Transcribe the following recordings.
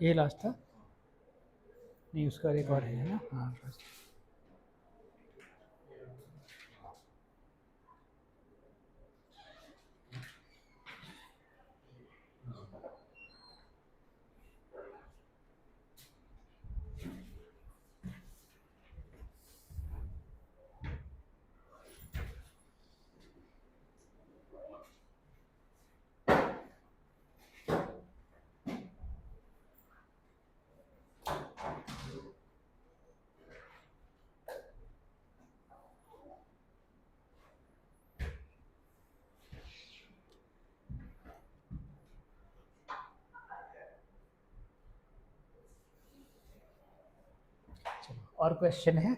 ये लास्ट था नहीं, उसका एक और है ना। हाँ first। चलो और क्वेश्चन है?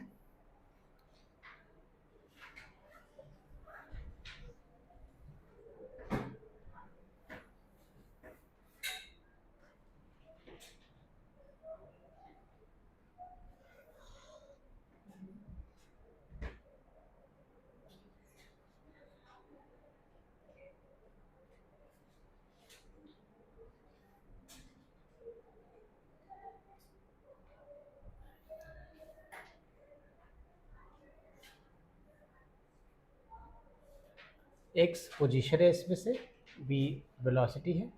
एक्स पोजीशन है इसमें से, वी वेलोसिटी है।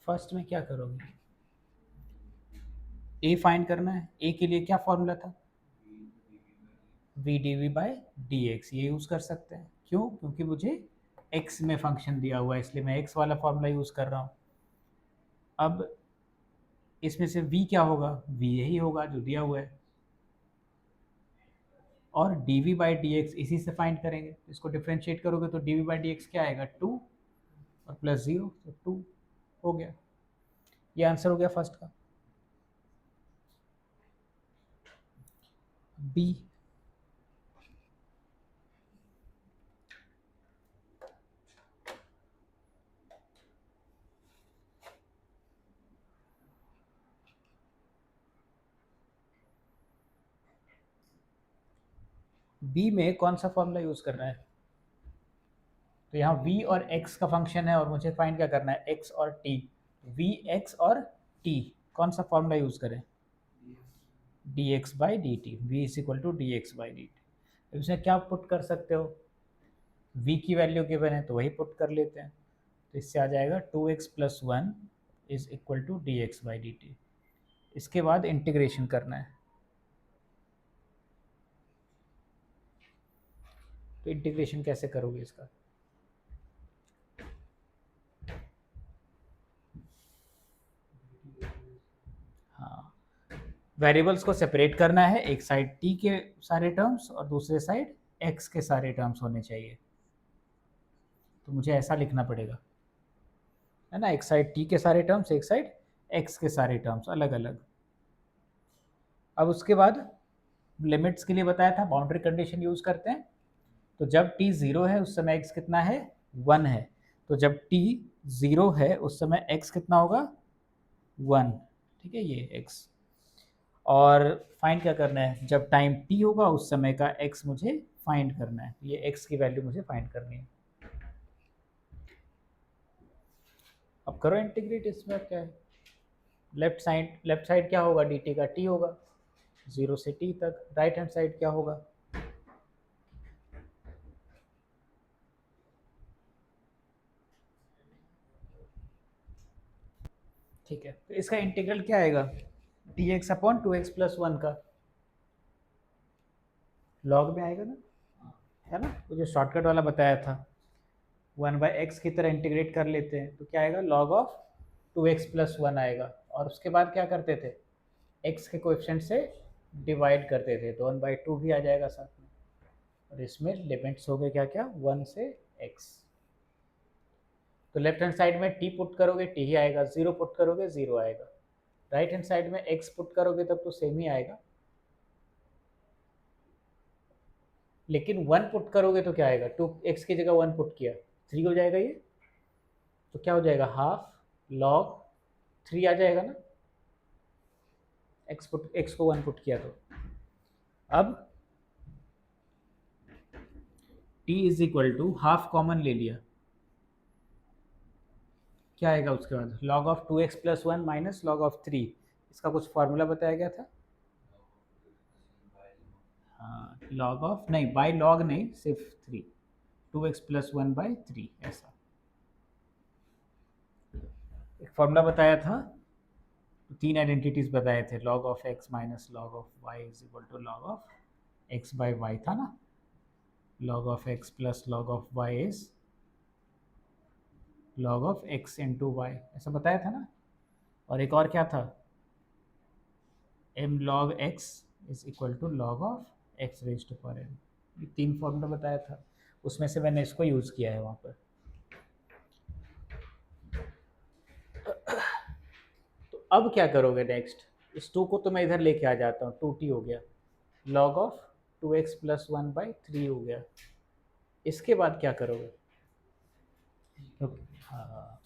फर्स्ट में क्या करोगे? ए फाइंड करना है। ए के लिए क्या फॉर्मूला था? V d v by d x, ये यूज़ कर सकते हैं। क्यों? क्योंकि मुझे एक्स में फंक्शन दिया हुआ है, इसलिए मैं एक्स वाला फॉर्मूला यूज़ कर रहा हूँ। अब इसमें से v क्या होगा? v यही होगा जो दिया हुआ है, और dv बाई डी एक्स इसी से फाइंड करेंगे। इसको डिफ्रेंशिएट करोगे तो dv बाई डी एक्स क्या आएगा? 2 और प्लस 0, तो 2 हो गया। ये आंसर हो गया फर्स्ट का। बी, बी में कौन सा फॉर्मूला यूज़ करना है? तो यहाँ v और x का फंक्शन है और मुझे फाइंड क्या करना है? x और t। v x और t, कौन सा फॉर्मूला यूज़ करें? dx by d t, v is equal to d x by d t. इसमें क्या पुट कर सकते हो? v की वैल्यू गिवन है तो वही पुट कर लेते हैं। तो इससे आ जाएगा 2x plus 1 is equal to d x by d t. इसके बाद इंटीग्रेशन करना है। तो इंटीग्रेशन कैसे करोगे इसका? हाँ, वेरिएबल्स को सेपरेट करना है। एक साइड t के सारे टर्म्स और दूसरे साइड x के सारे टर्म्स होने चाहिए। तो मुझे ऐसा लिखना पड़ेगा, है ना? एक साइड t के सारे टर्म्स, एक साइड x के सारे टर्म्स अलग अलग। अब उसके बाद लिमिट्स के लिए बताया था, बाउंड्री कंडीशन यूज करते हैं। तो जब t 0 है उस समय x कितना है? 1 है। तो जब t 0 है उस समय x कितना होगा? 1। ठीक है, ये x। और फाइंड क्या करना है? जब टाइम t होगा उस समय का x मुझे फाइंड करना है। ये x की वैल्यू मुझे फाइंड करनी है। अब करो इंटीग्रेट, इसमें क्या है, लेफ्ट साइड क्या होगा, डी टी का टी होगा 0 से t तक, राइट हैंड साइड क्या होगा, ठीक है। तो इसका इंटीग्रल क्या आएगा, डी एक्स अपॉन 2x+1 का लॉग में आएगा ना, है ना, वो जो शॉर्टकट वाला बताया था, 1/x की तरह इंटीग्रेट कर लेते हैं तो क्या आएगा, log ऑफ 2x+1 आएगा, और उसके बाद क्या करते थे, x के कोएफिशिएंट से डिवाइड करते थे तो 1/2 भी आ जाएगा साथ में, और इसमें लिमिट्स हो गए क्या क्या, 1 से x। तो लेफ्ट हैंड साइड में t पुट करोगे t ही आएगा, 0 पुट करोगे 0 आएगा, राइट हैंड साइड में x पुट करोगे तब तो सेम ही आएगा, लेकिन 1 पुट करोगे तो क्या आएगा, 2x की जगह 1 पुट किया 3 हो जाएगा ये, तो क्या हो जाएगा, हाफ लॉग 3 आ जाएगा ना, x को 1 पुट किया तो। अब t is equal to half common ले लिया, क्या आएगा उसके बाद, log of 2x+1 minus log of 3, इसका कुछ फार्मूला बताया गया था, हाँ log ऑफ नहीं, बाय log नहीं, सिर्फ 3, 2x+1/3 ऐसा एक फार्मूला बताया था, तो 3 आइडेंटिटीज बताए थे, log of x minus log of y is equal to log of x/y था ना, log of x plus log of y is log of x into y, ऐसा बताया था ना, और एक और क्या था, m log x is equal to log of x raise to power m, ये 3 फॉर्मूला बताया था, उसमें से मैंने इसको यूज़ किया है वहाँ पर। तो अब क्या करोगे नेक्स्ट, इस 2 को तो मैं इधर लेके आ जाता हूँ, 2t हो गया, log ऑफ 2x+1/3 हो गया, इसके बाद क्या करोगे, हाँ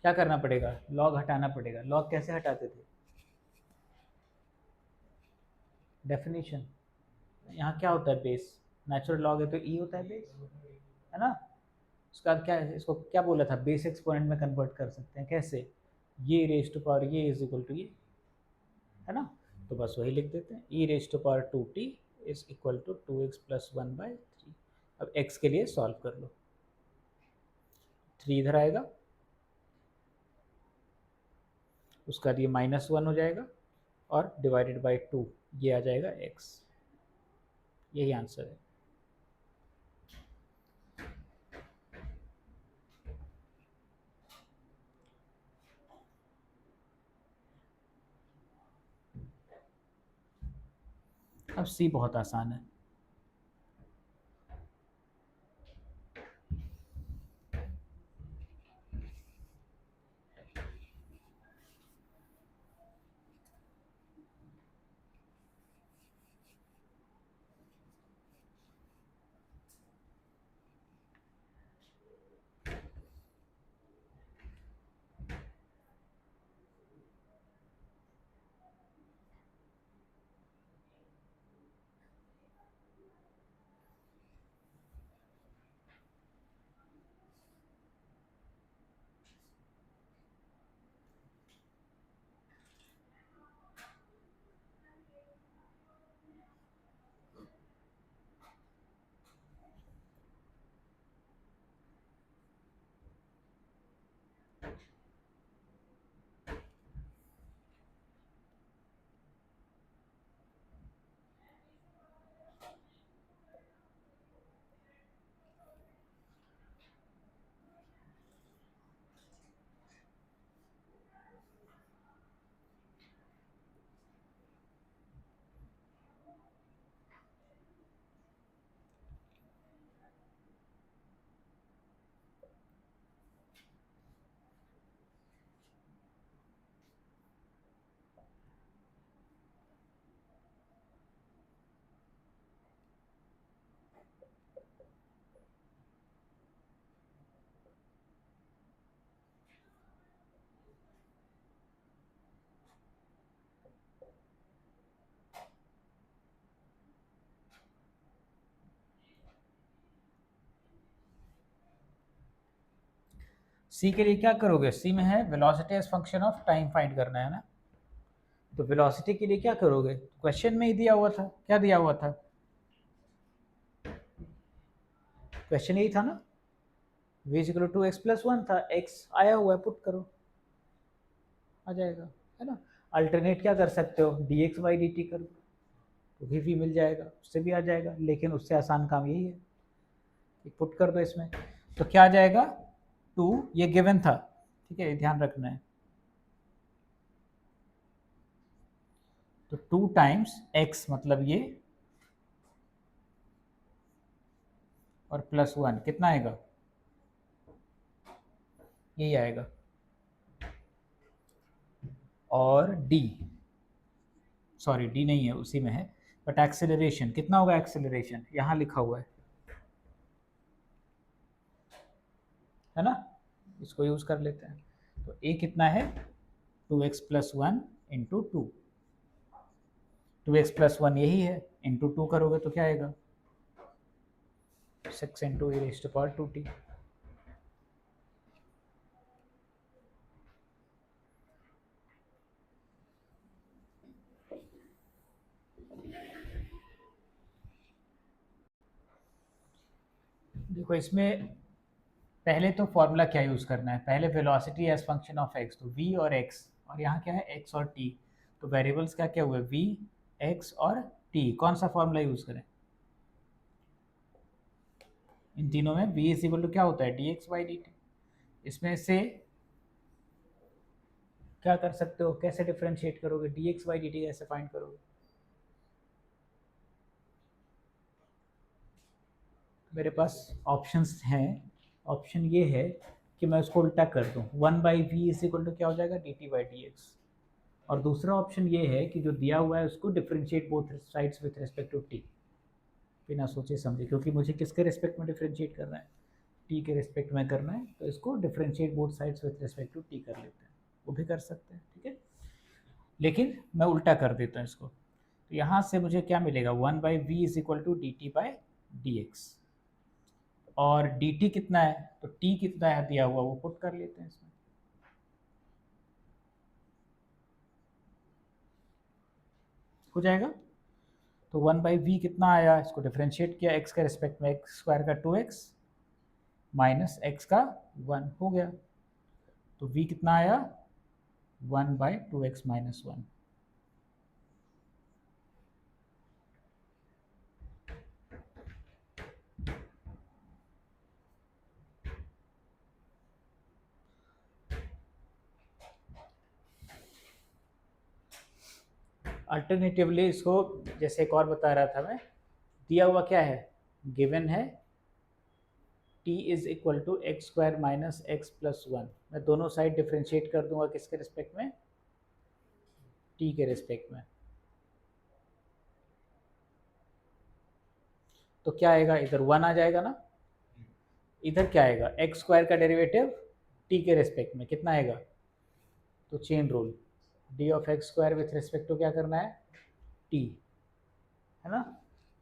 क्या करना पड़ेगा, लॉग हटाना पड़ेगा, लॉग कैसे हटाते थे, डेफिनेशन, यहाँ क्या होता है बेस, नेचुरल लॉग है तो ई होता है बेस, है ना, उसका क्या है, इसको क्या बोला था, बेस एक्सपोनेंट में कन्वर्ट कर सकते हैं, कैसे, ये रेज टू पावर ये इज इक्वल टू ये, है ना, तो बस वही लिख देते हैं, E raise to power 2t is equal to 2x+1/3। अब x के लिए सॉल्व कर लो, 3 इधर आएगा, उसका ये -1 हो जाएगा, और डिवाइडेड बाई 2 ये आ जाएगा x, यही आंसर है। अब सी बहुत आसान है, सी के लिए क्या करोगे, सी में है velocity as function of time find करना है ना, तो वेलोसिटी के लिए क्या करोगे, क्वेश्चन में ही दिया हुआ था, क्या दिया हुआ था, क्वेश्चन यही था ना, v is equal to x plus one था, x आया हुआ है, पुट करो आ जाएगा, है ना। अल्टरनेट क्या कर सकते हो, dx बाई dt करो तो भी मिल जाएगा, उससे भी आ जाएगा, लेकिन उससे आसान काम यही है कि पुट कर दो इसमें, तो क्या आ जाएगा 2, ये गिवन था, ठीक है, ध्यान रखना है, तो 2 टाइम्स x मतलब ये और प्लस 1 कितना आएगा, यही आएगा, और d, सॉरी d नहीं है उसी में है, बट एक्सेलरेशन कितना होगा, एक्सेलरेशन यहाँ लिखा हुआ है ना, इसको यूज कर लेते हैं, तो a कितना है 2x plus one into two, 2x plus one यही है, इंटू टू करोगे तो क्या आएगा 6 into e raise to power 2t। देखो इसमें पहले तो फॉर्मूला क्या यूज़ करना है, पहले velocity as function of x, तो v और x, और यहाँ क्या है x और t, तो वेरिएबल्स क्या क्या हुए v, x और t, कौन सा फॉर्मूला यूज़ करें, इन तीनों में v इज इक्वल टू क्या होता है dx बाई dt, इसमें से क्या कर सकते हो, कैसे डिफ्रेंशिएट करोगे, dx बाई dt कैसे फाइंड करोगे, मेरे पास ऑप्शंस हैं, ऑप्शन ये है कि मैं उसको उल्टा कर दूं, 1 by v is equal to क्या हो जाएगा dt बाई डी एक्स, और दूसरा ऑप्शन ये है कि जो दिया हुआ है उसको differentiate both sides with respect to t, बिना सोचे समझे, क्योंकि मुझे किसके रिस्पेक्ट में डिफ्रेंशिएट करना है, टी के रिस्पेक्ट में करना है, तो इसको differentiate both sides with respect to t कर लेते हैं, वो भी कर सकते हैं, ठीक है, लेकिन मैं उल्टा कर देता हूँ इसको, तो यहाँ से मुझे क्या मिलेगा 1 by v is equal to d t by d x, और dt कितना है, तो t कितना है दिया हुआ वो पुट कर लेते हैं इसमें, हो जाएगा, तो 1 बाई वी कितना आया, इसको डिफ्रेंशिएट किया x के रिस्पेक्ट में, एक्स स्क्वायर का 2x माइनस एक्स का 1 हो गया, तो v कितना आया 1 बाई 2x माइनस 1, अल्टरनेटिवली इसको जैसे एक और बता रहा था मैं, दिया हुआ क्या है, गिवन है t is equal to x square minus x plus one, मैं दोनों साइड डिफ्रेंशिएट कर दूंगा किसके रिस्पेक्ट में, t के रिस्पेक्ट में, तो क्या आएगा, इधर 1 आ जाएगा ना, इधर क्या आएगा एक्स स्क्वायर का डेरिवेटिव टी के रिस्पेक्ट में कितना आएगा, तो chain rule d of x square with respect to क्या करना है टी, है ना,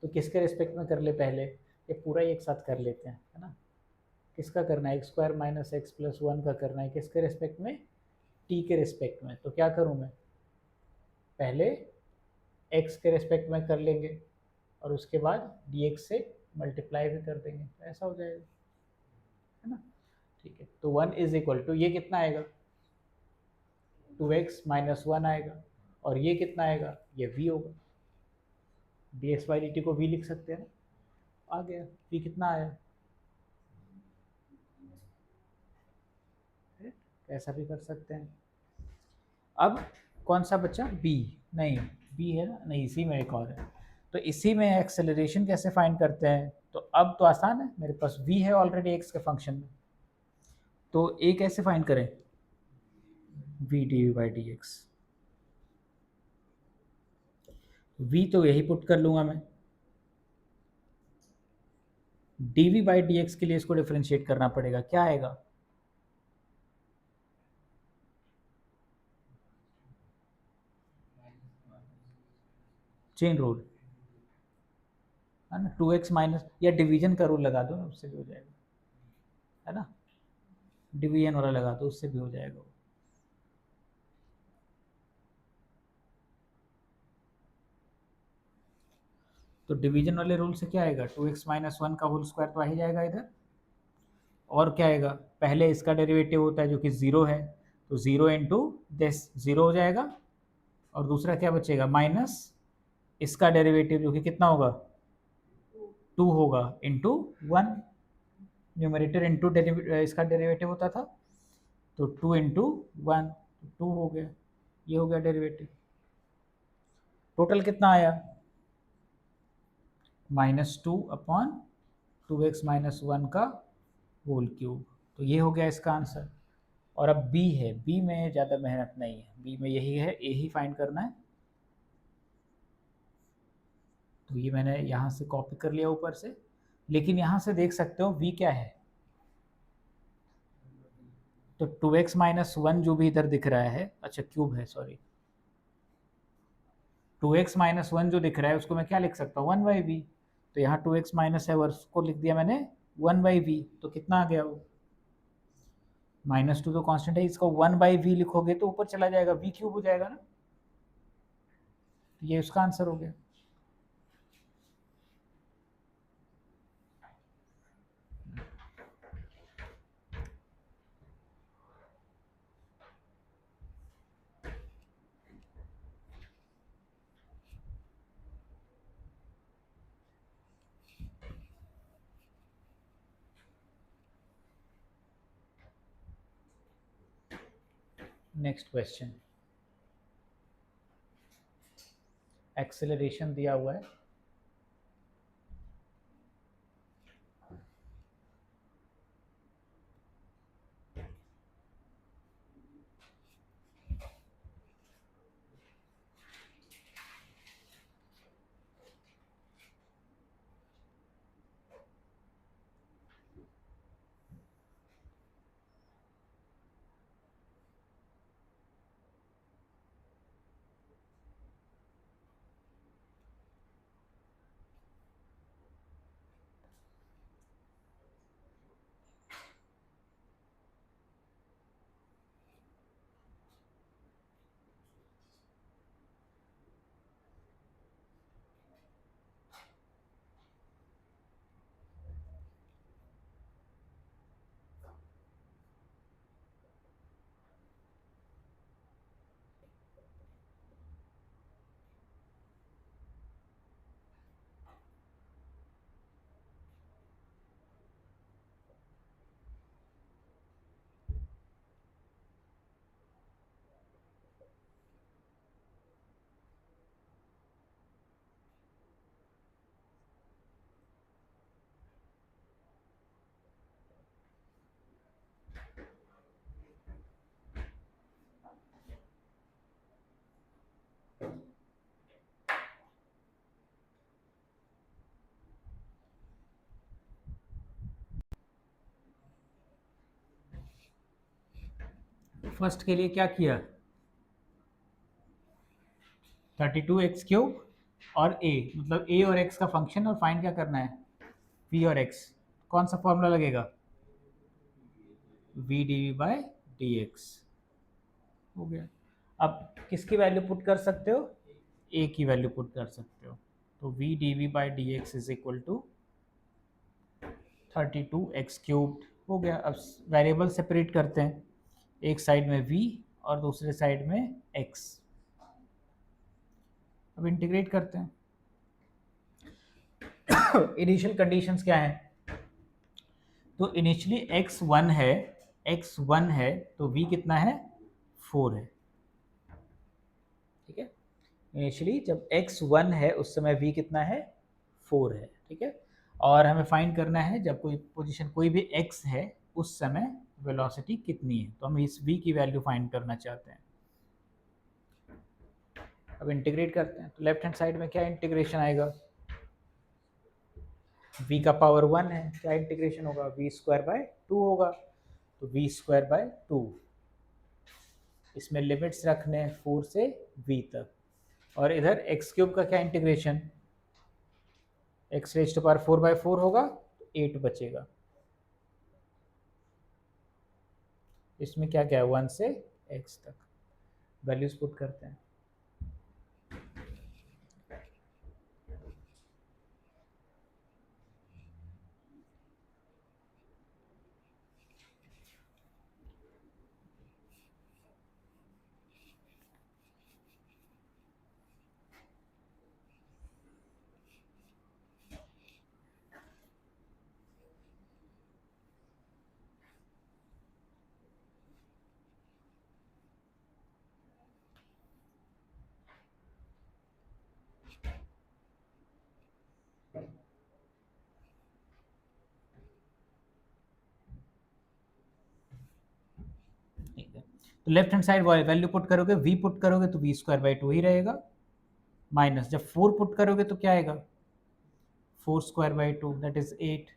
तो किसके रिस्पेक्ट में कर ले पहले, ये पूरा ही एक साथ कर लेते हैं, है ना, किसका करना है x square minus x plus one का करना है किसके रिस्पेक्ट में, टी के रिस्पेक्ट में, तो क्या करूँ मैं, पहले एक्स के रिस्पेक्ट में कर लेंगे और उसके बाद डी एक्स से मल्टीप्लाई भी कर देंगे, तो ऐसा हो जाएगा, है ना, ठीक है, तो 1 इज इक्वल टू ये कितना आएगा 2x माइनस वन आएगा, और ये कितना आएगा, ये v होगा, D x by d T को v लिख सकते हैं ना, आ गया v कितना आया, ऐसा भी कर सकते हैं। अब कौन सा बच्चा b, नहीं b है ना, नहीं इसी में एक और है, तो इसी में एक्सेलरेशन कैसे फाइंड करते हैं, तो अब तो आसान है, मेरे पास v है ऑलरेडी x के फंक्शन में, तो a कैसे फाइंड करें, v d v by d x, v तो यही पुट कर लूँगा मैं, d v by d x के लिए इसको डिफ्रेंशिएट करना पड़ेगा, क्या आएगा, चेन रूल, है ना, 2x माइनस, या डिवीजन का रूल लगा दो ना, उससे भी हो जाएगा, है ना, डिवीजन वाला लगा तो उससे भी हो जाएगा वो। तो डिवीजन वाले रूल से क्या आएगा, 2x माइनस 1 का होल स्क्वायर तो आ ही जाएगा इधर। और क्या आएगा, पहले इसका डेरिवेटिव होता है जो कि 0 है, तो 0 इंटू दिस 0 हो जाएगा। और दूसरा क्या बचेगा, माइनस इसका डेरिवेटिव जो कि कितना होगा, 2 होगा इंटू 1। न्यूमरेटर इंटू इसका डेरिवेटिव होता था, तो 2 इंटू 1, 2 हो गया, ये हो गया डेरिवेटिव। टोटल कितना आया, -2/2x माइनस 1 का होल क्यूब। तो ये हो गया इसका आंसर। और अब बी है, बी में ज़्यादा मेहनत नहीं है, बी में यही है, ए ही फाइंड करना है। तो ये मैंने यहाँ से कॉपी कर लिया ऊपर से, लेकिन यहाँ से देख सकते हो v क्या है, तो 2x माइनस 1 जो भी इधर दिख रहा है, अच्छा क्यूब है सॉरी, 2x माइनस 1 जो दिख रहा है उसको मैं क्या लिख सकता हूँ, 1/v। तो यहाँ 2x माइनस है और उसको लिख दिया मैंने 1/v, तो कितना आ गया वो, -2 तो कांस्टेंट है, इसको 1/v लिखोगे तो ऊपर चला जाएगा, v क्यूब हो जाएगा ना। ये उसका आंसर हो गया। नेक्स्ट क्वेश्चन, एक्सेलरेशन दिया हुआ है, फर्स्ट के लिए क्या किया, 32x क्यूब और a, मतलब a और x का फंक्शन, और फाइंड क्या करना है, v और x। कौन सा फॉर्मूला लगेगा, v dv बाय dx, हो गया। अब किसकी वैल्यू पुट कर सकते हो, a की वैल्यू पुट कर सकते हो, तो v dv by dx is equal to 32x cubed हो गया। अब वेरिएबल सेपरेट करते हैं, एक साइड में v और दूसरे साइड में x। अब इंटीग्रेट करते हैं। इनिशियल कंडीशंस क्या है, तो इनिशियली x1 है, x1 है तो v कितना है, 4 है, ठीक है। इनिशियली जब x1 है उस समय v कितना है, 4 है, ठीक है। और हमें फाइंड करना है जब कोई पोजीशन कोई भी x है उस समय वेलोसिटी कितनी है, तो हम इस v की वैल्यू फाइंड करना चाहते हैं। अब इंटीग्रेट करते हैं, तो लेफ्ट हैंड साइड में क्या इंटीग्रेशन आएगा, v का पावर 1 है, क्या इंटीग्रेशन होगा, v²/2 होगा, तो v²/2। इसमें लिमिट्स रखने हैं 4 से v तक। और इधर x³ का क्या इंटीग्रेशन, x⁴/4 होगा तो 8 बचेगा। इसमें क्या क्या है 1 से x तक वैल्यूज पुट करते हैं। ठीक है, तो left hand side value put करोगे, v पुट करोगे तो v स्क्वायर बाई 2 ही रहेगा, माइनस जब 4 पुट करोगे तो क्या आएगा 4 स्क्वायर बाई 2 दैट इज 8,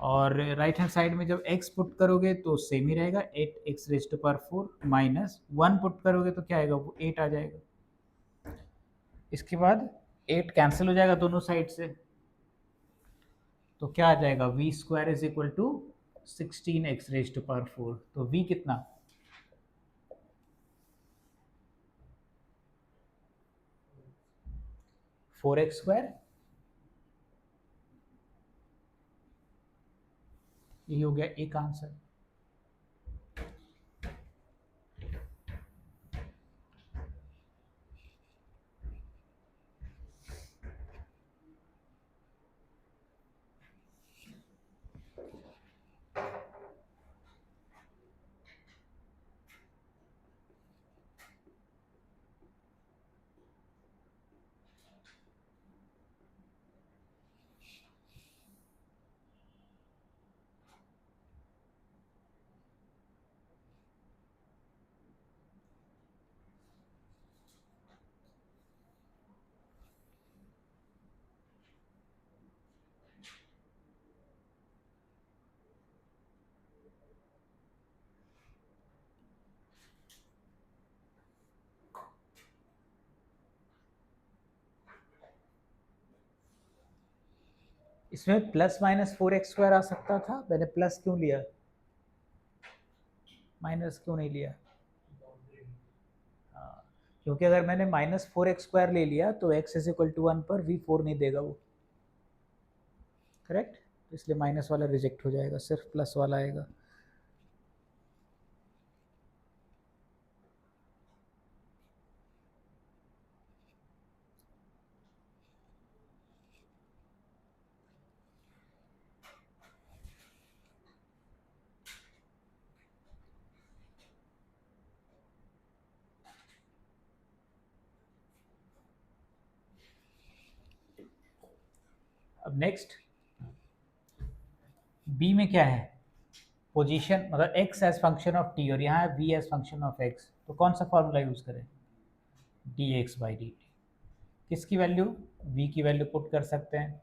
और राइट हैंड साइड में जब x पुट करोगे तो सेम ही रहेगा 8x raise to power 4 minus 1 put करोगे तो क्या आएगा वो 8 आ जाएगा। इसके बाद 8 कैंसिल हो जाएगा दोनों साइड से, तो क्या आ जाएगा v square is equal to 16x raise to power 4, तो v कितना 4x स्क्वायर, यही हो गया एक आंसर। इसमें प्लस माइनस 4x स्क्वायर आ सकता था, मैंने प्लस क्यों लिया, माइनस क्यों नहीं लिया? हाँ, क्योंकि अगर मैंने माइनस 4x स्क्वायर ले लिया तो x इज इक्वल टू 1 पर v4 नहीं देगा वो, करेक्ट, तो इसलिए माइनस वाला रिजेक्ट हो जाएगा, सिर्फ प्लस वाला आएगा। अब नेक्स्ट b में क्या है, पोजीशन मतलब x as function of t और यहाँ है v as function of x, तो कौन सा फॉर्मूला यूज करें, dx बाई dt। किसकी वैल्यू, v की वैल्यू पुट कर सकते हैं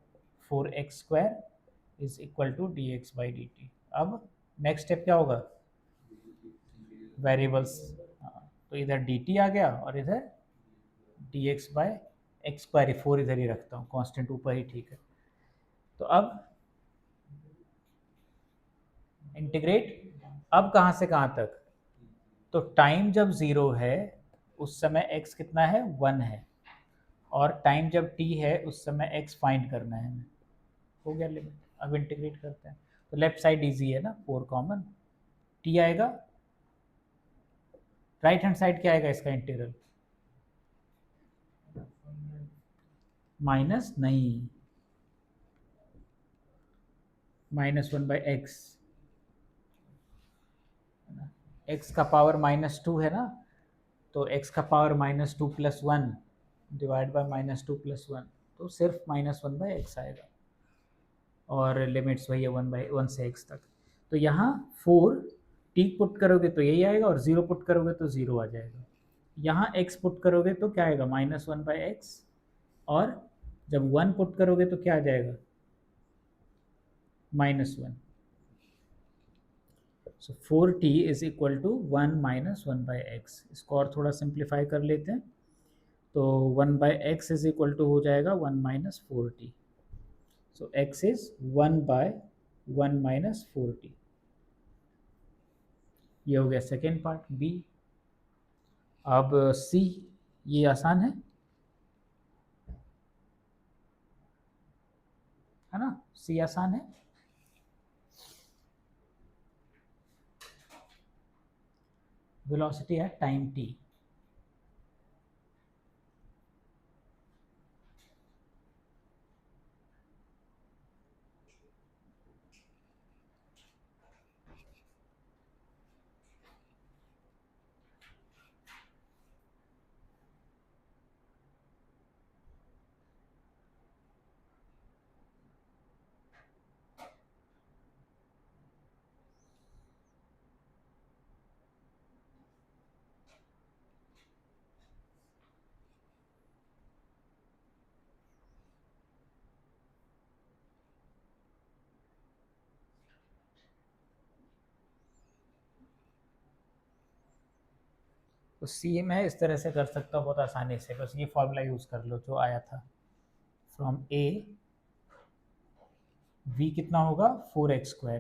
4x square is equal to dx by dt। अब नेक्स्ट स्टेप क्या होगा, वेरिएबल्स, तो इधर dt आ गया और इधर dx बाय एक्स स्क्वायर, 4 इधर ही रखता हूँ, कांस्टेंट ऊपर ही ठीक है। तो अब इंटीग्रेट, अब कहाँ से कहाँ तक, तो टाइम जब 0 है उस समय x कितना है 1 है, और टाइम जब t है उस समय x फाइंड करना है हमें, हो गया लिमिट। अब इंटीग्रेट करते हैं, तो लेफ्ट साइड इजी है ना, 4 कॉमन, t आएगा, राइट हैंड साइड क्या आएगा इसका इंटीग्रल, माइनस नहीं, -1/x, x का पावर -2 है ना, तो x का पावर -2 + 1 डिवाइड बाय -2 + 1, तो सिर्फ -1/x आएगा, और लिमिट्स वही है 1 से x तक। तो यहाँ 4 t पुट करोगे तो यही आएगा, और 0 पुट करोगे तो 0 आ जाएगा। यहाँ x पुट करोगे तो क्या आएगा -1/x, और जब 1 पुट करोगे तो क्या आ जाएगा -1। So 4t is equal to 1 - 1/x। इसको और थोड़ा सिंप्लीफाई कर लेते हैं, तो 1/x इज इक्वल टू हो जाएगा 1 - 4t। So x is 1/1 - 4t। ये हो गया सेकेंड पार्ट बी। अब सी, ये आसान है ना, सी आसान है। वेलोसिटी है टाइम टी। तो सी मैं इस तरह से कर सकता हूँ बहुत आसानी से, बस ये फॉर्मूला यूज़ कर लो जो आया था। फ्रॉम ए वी कितना होगा 4x²।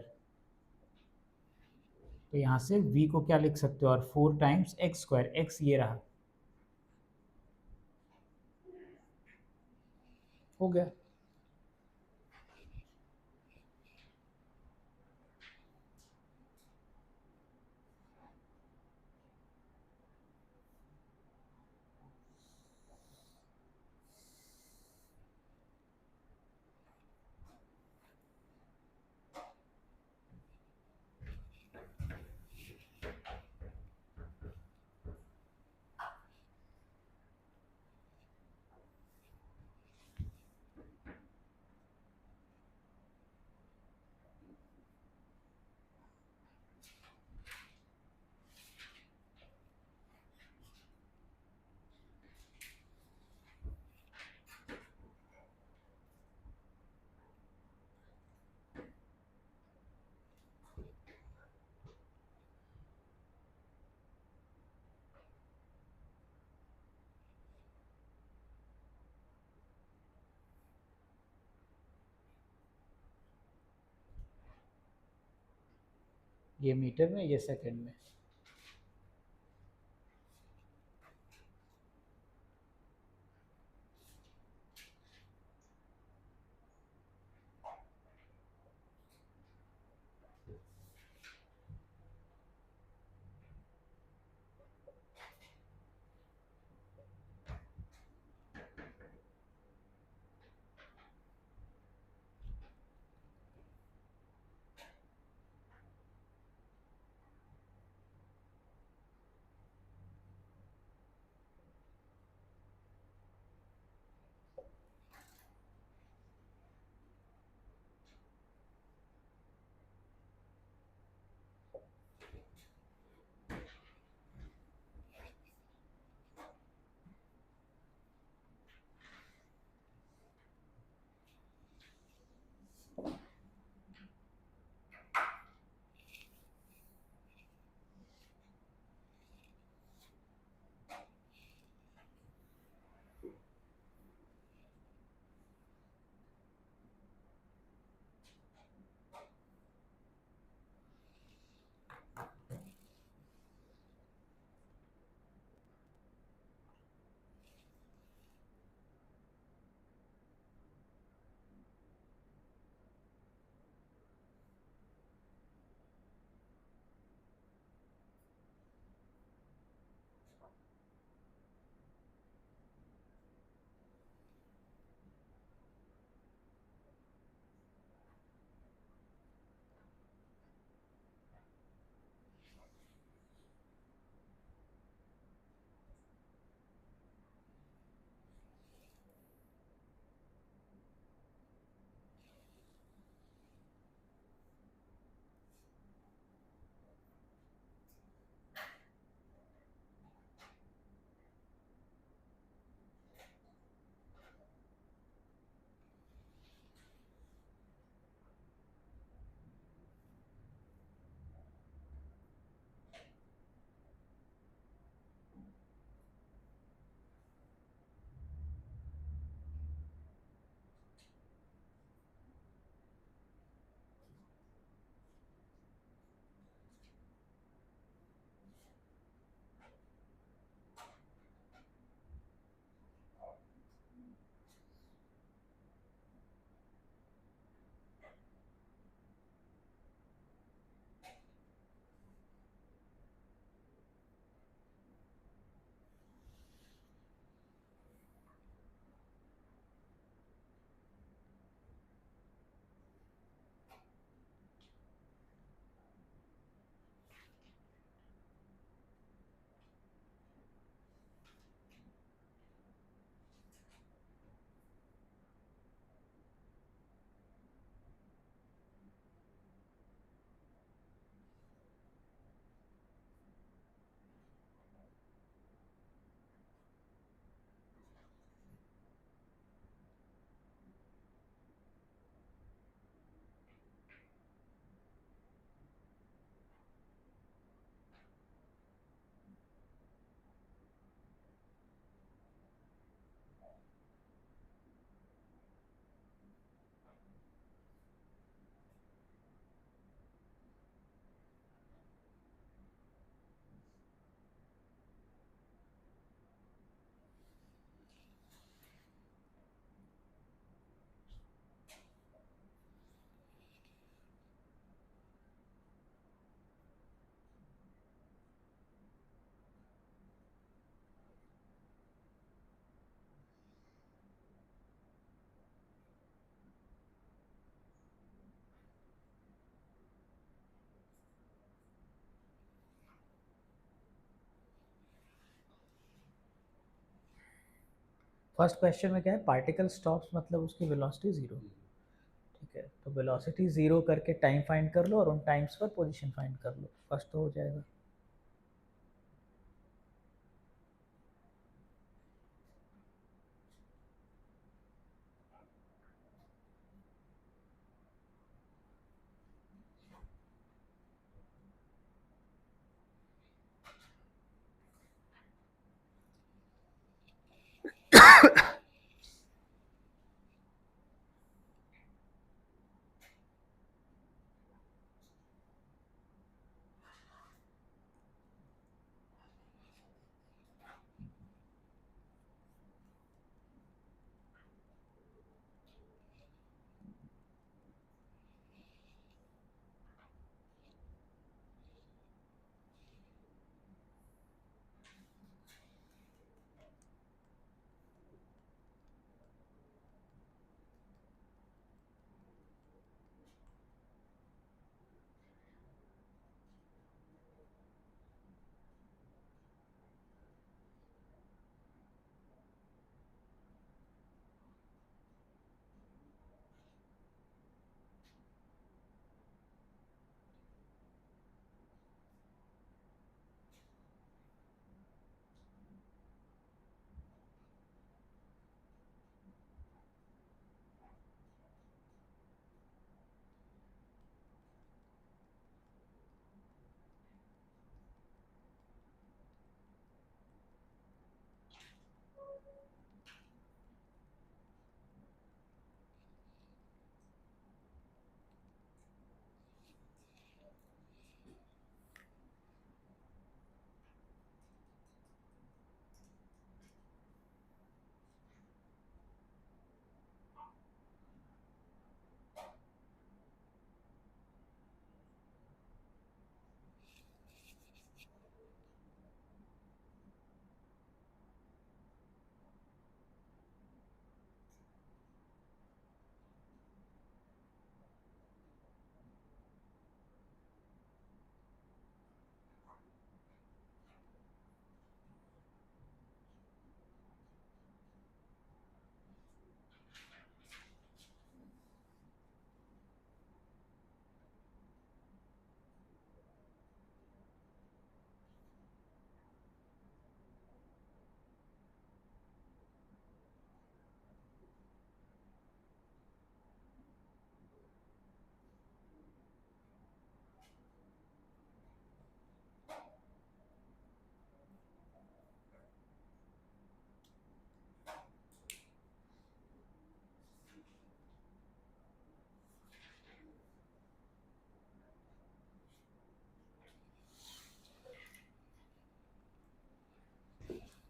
तो यहाँ से v को क्या लिख सकते हो, और 4 टाइम्स x², x ये रहा, हो गया। ये मीटर में, ये सेकंड में। फर्स्ट क्वेश्चन में क्या है, पार्टिकल स्टॉप्स मतलब उसकी वेलोसिटी ज़ीरो। ठीक है, तो वेलोसिटी ज़ीरो करके टाइम फाइंड कर लो और उन टाइम्स पर पोजीशन फाइंड कर लो, फर्स्ट तो हो जाएगा।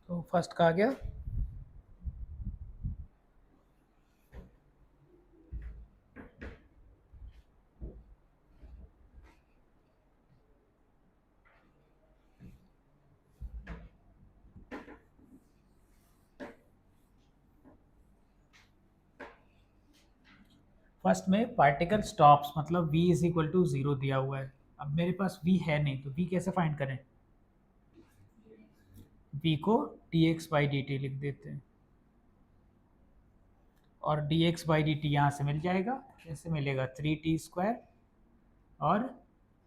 तो फर्स्ट का आ गया। फर्स्ट में पार्टिकल स्टॉप्स मतलब v is equal to zero दिया हुआ है। अब मेरे पास v है नहीं, तो v कैसे फाइंड करें? v को dx बाई डी टी लिख देते हैं, और dx बाई डी टी यहाँ से मिल जाएगा। कैसे मिलेगा? 3t² और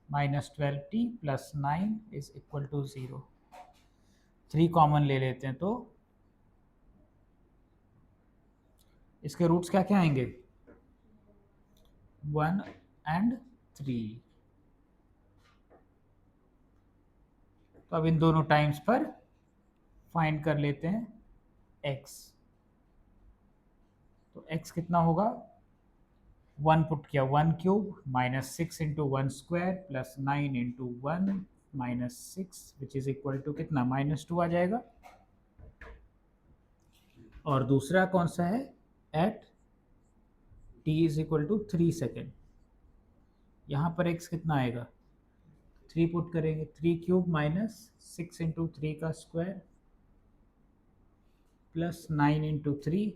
-12t plus 9 is equal to 0। 3 common ले लेते हैं तो इसके रूट्स क्या क्या आएंगे? 1 एंड 3। तो अब इन दोनों टाइम्स पर फाइंड कर लेते हैं x। तो x कितना होगा? 1 पुट किया, 1³ -6 into 1² plus 9 into 1 -6 which is equal to कितना? -2 आ जाएगा। और दूसरा कौन सा है? At t is equal to 3 second. यहाँ पर x कितना आएगा? 3 पुट करेंगे, 3³ -6 इंटू 3 का स्क्वायर प्लस 9 इंटू 3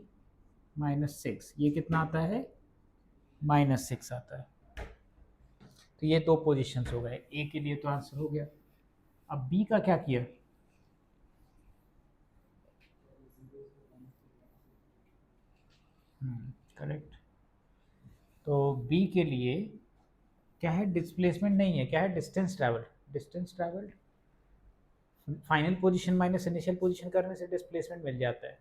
-6, ये कितना आता है? -6 आता है। तो ये दो पोजीशंस हो गए, ए के लिए तो आंसर हो गया। अब बी का क्या किया? करेक्ट। तो बी के लिए क्या है, डिस्प्लेसमेंट नहीं है, क्या है, distance travel. Distance travel final position minus initial position करने से डिस्प्लेसमेंट मिल जाता है।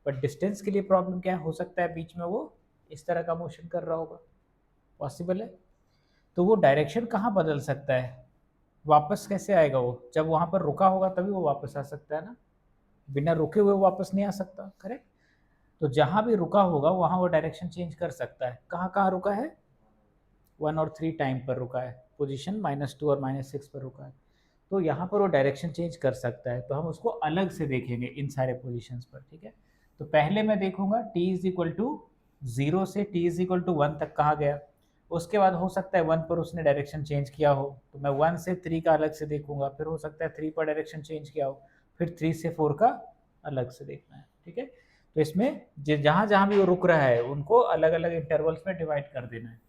बट डिस्टेंस के लिए प्रॉब्लम क्या हो सकता है, बीच में वो इस तरह का मोशन कर रहा होगा, पॉसिबल है। तो वो डायरेक्शन कहाँ बदल सकता है, वापस कैसे आएगा वो, जब वहाँ पर रुका होगा तभी वो वापस आ सकता है ना, बिना रुके हुए वो वापस नहीं आ सकता, करेक्ट। तो जहाँ भी रुका होगा वहाँ वो डायरेक्शन चेंज कर सकता है। कहाँ कहाँ रुका है, 1 और 3 टाइम पर रुका है, पोजीशन -2 और -6 पर रुका है। तो यहाँ पर वो डायरेक्शन चेंज कर सकता है, तो हम उसको अलग से देखेंगे इन सारे पोजीशंस पर, ठीक है। तो पहले मैं देखूंगा t इज इक्वल टू 0 से t इज इक्वल टू 1 तक कहाँ गया। उसके बाद हो सकता है 1 पर उसने डायरेक्शन चेंज किया हो, तो मैं 1 से 3 का अलग से देखूंगा। फिर हो सकता है 3 पर डायरेक्शन चेंज किया हो, फिर 3 से 4 का अलग से देखना है, ठीक है। तो इसमें जहाँ जहाँ भी वो रुक रहा है उनको अलग अलग इंटरवल्स में डिवाइड कर देना है।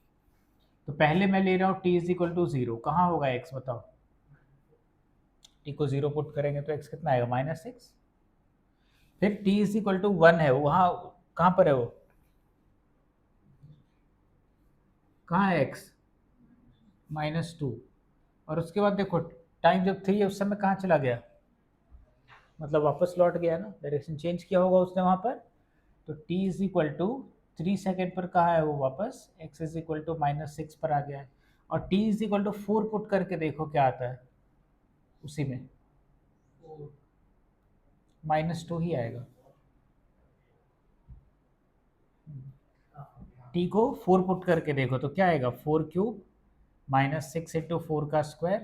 तो पहले मैं ले रहा हूँ t इज इक्वल टू 0, कहाँ होगा x, बताओ। t को 0 पुट करेंगे तो x कितना आएगा, -6। फिर t इज इक्वल टू 1 है, वहाँ कहाँ पर है वो, कहाँ है x, -2। और उसके बाद देखो टाइम जब 3 है उस समय कहाँ चला गया, मतलब वापस लौट गया ना, डायरेक्शन चेंज किया होगा उसने वहाँ पर। तो t is equal to 3 second पर कहाँ है वो, वापस x इज इक्वल टू -6 पर आ गया है। और t is equal to 4 put करके देखो क्या आता है, उसी में -2 ही आएगा। t को 4 पुट करके देखो तो क्या आएगा, 4³ -6 × 4 का स्क्वायर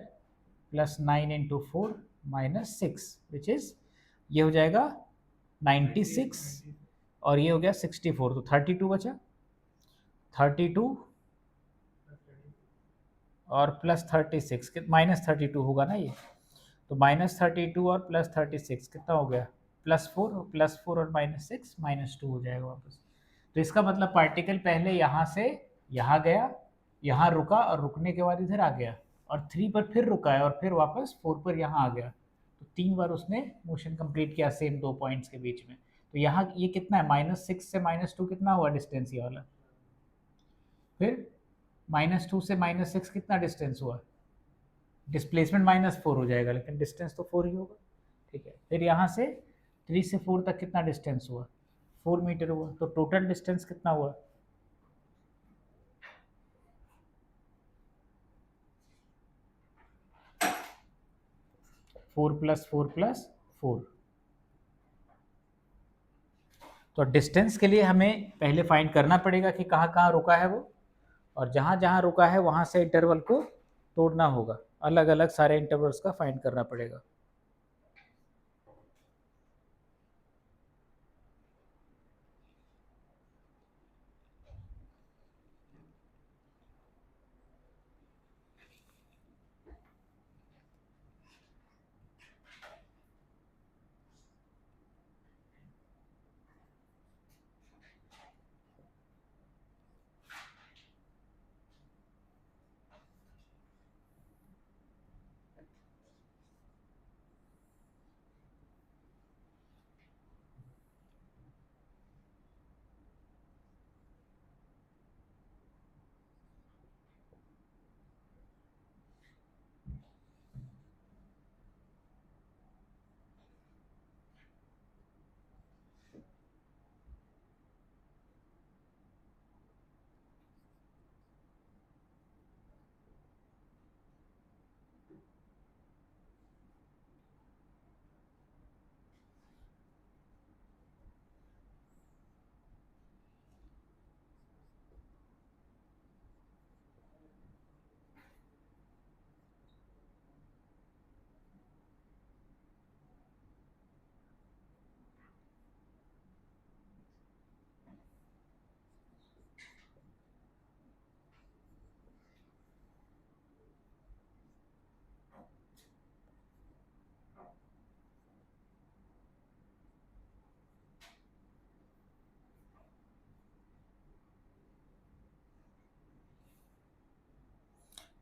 प्लस 9 × 4 -6, विच इज ये हो जाएगा 96, और ये हो गया 64, तो 32 बचा। 32 और प्लस 36, -32 होगा ना ये, तो -32 और +36 कितना हो गया, +4, और +4 और -6 -2 हो जाएगा वापस। तो इसका मतलब पार्टिकल पहले यहाँ से यहाँ गया, यहाँ रुका, और रुकने के बाद इधर आ गया, और 3 पर फिर रुका है, और फिर वापस 4 पर यहाँ आ गया। तो 3 बार उसने मोशन कंप्लीट किया सेम 2 पॉइंट्स के बीच में। तो यहाँ ये कितना है, -6 से -2 कितना हुआ डिस्टेंस ये वाला। फिर -2 से -6 कितना डिस्टेंस हुआ, डिस्प्लेसमेंट -4 हो जाएगा, लेकिन डिस्टेंस तो 4 ही होगा, ठीक है। फिर यहाँ से 3 से 4 तक कितना डिस्टेंस हुआ, 4 मीटर हुआ। तो टोटल डिस्टेंस कितना हुआ, 4 + 4 + 4। तो डिस्टेंस के लिए हमें पहले फाइंड करना पड़ेगा कि कहाँ कहाँ रुका है वो, और जहाँ जहाँ रुका है वहाँ से इंटरवल को तोड़ना होगा, अलग अलग सारे इंटरवल्स का फाइंड करना पड़ेगा।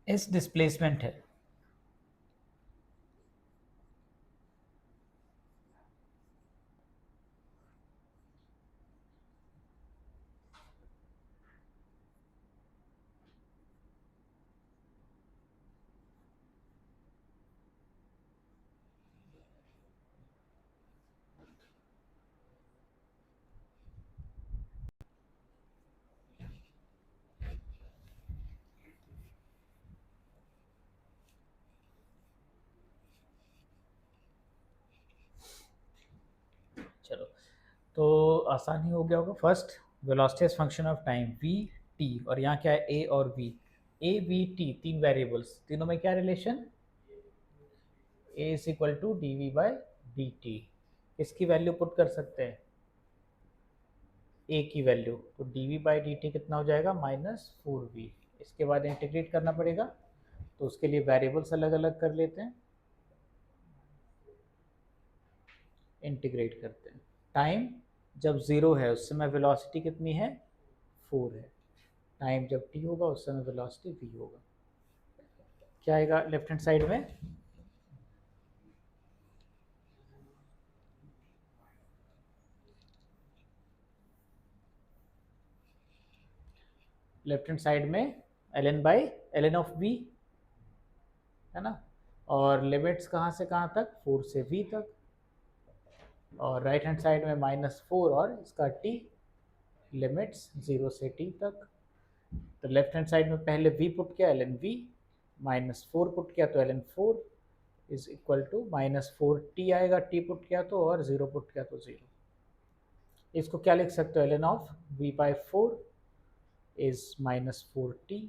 इस डिस्प्लेसमेंट है, तो आसानी हो गया होगा। First velocity as function of time v t, और यहाँ क्या है ए और वी, ए वी टी तीन वेरिएबल्स, तीनों में क्या relation, a is equal to d v by d t. इसकी वैल्यू पुट कर सकते हैं ए की वैल्यू, तो d v by d t कितना हो जाएगा -4v। इसके बाद इंटीग्रेट करना पड़ेगा, तो उसके लिए वेरिएबल्स अलग अलग कर लेते हैं, इंटीग्रेट करते हैं। टाइम जब 0 है उस समय वेलोसिटी कितनी है 4 है, टाइम जब t होगा उस समय वेलोसिटी v होगा। क्या आएगा लेफ्ट हैंड साइड में, लेफ्ट हैंड साइड में ln by ln of v है ना, और लिमिट्स कहाँ से कहाँ तक, 4 से v तक, और राइट हैंड साइड में -4 और इसका t, लिमिट्स 0 से t तक। तो लेफ्ट हैंड साइड में पहले v पुट किया ln v, -4 पुट किया तो ln 4 is equal to -4t आएगा, t पुट किया तो, और 0 पुट किया तो 0। इसको क्या लिख सकते हो, ln of v by 4 is -4t।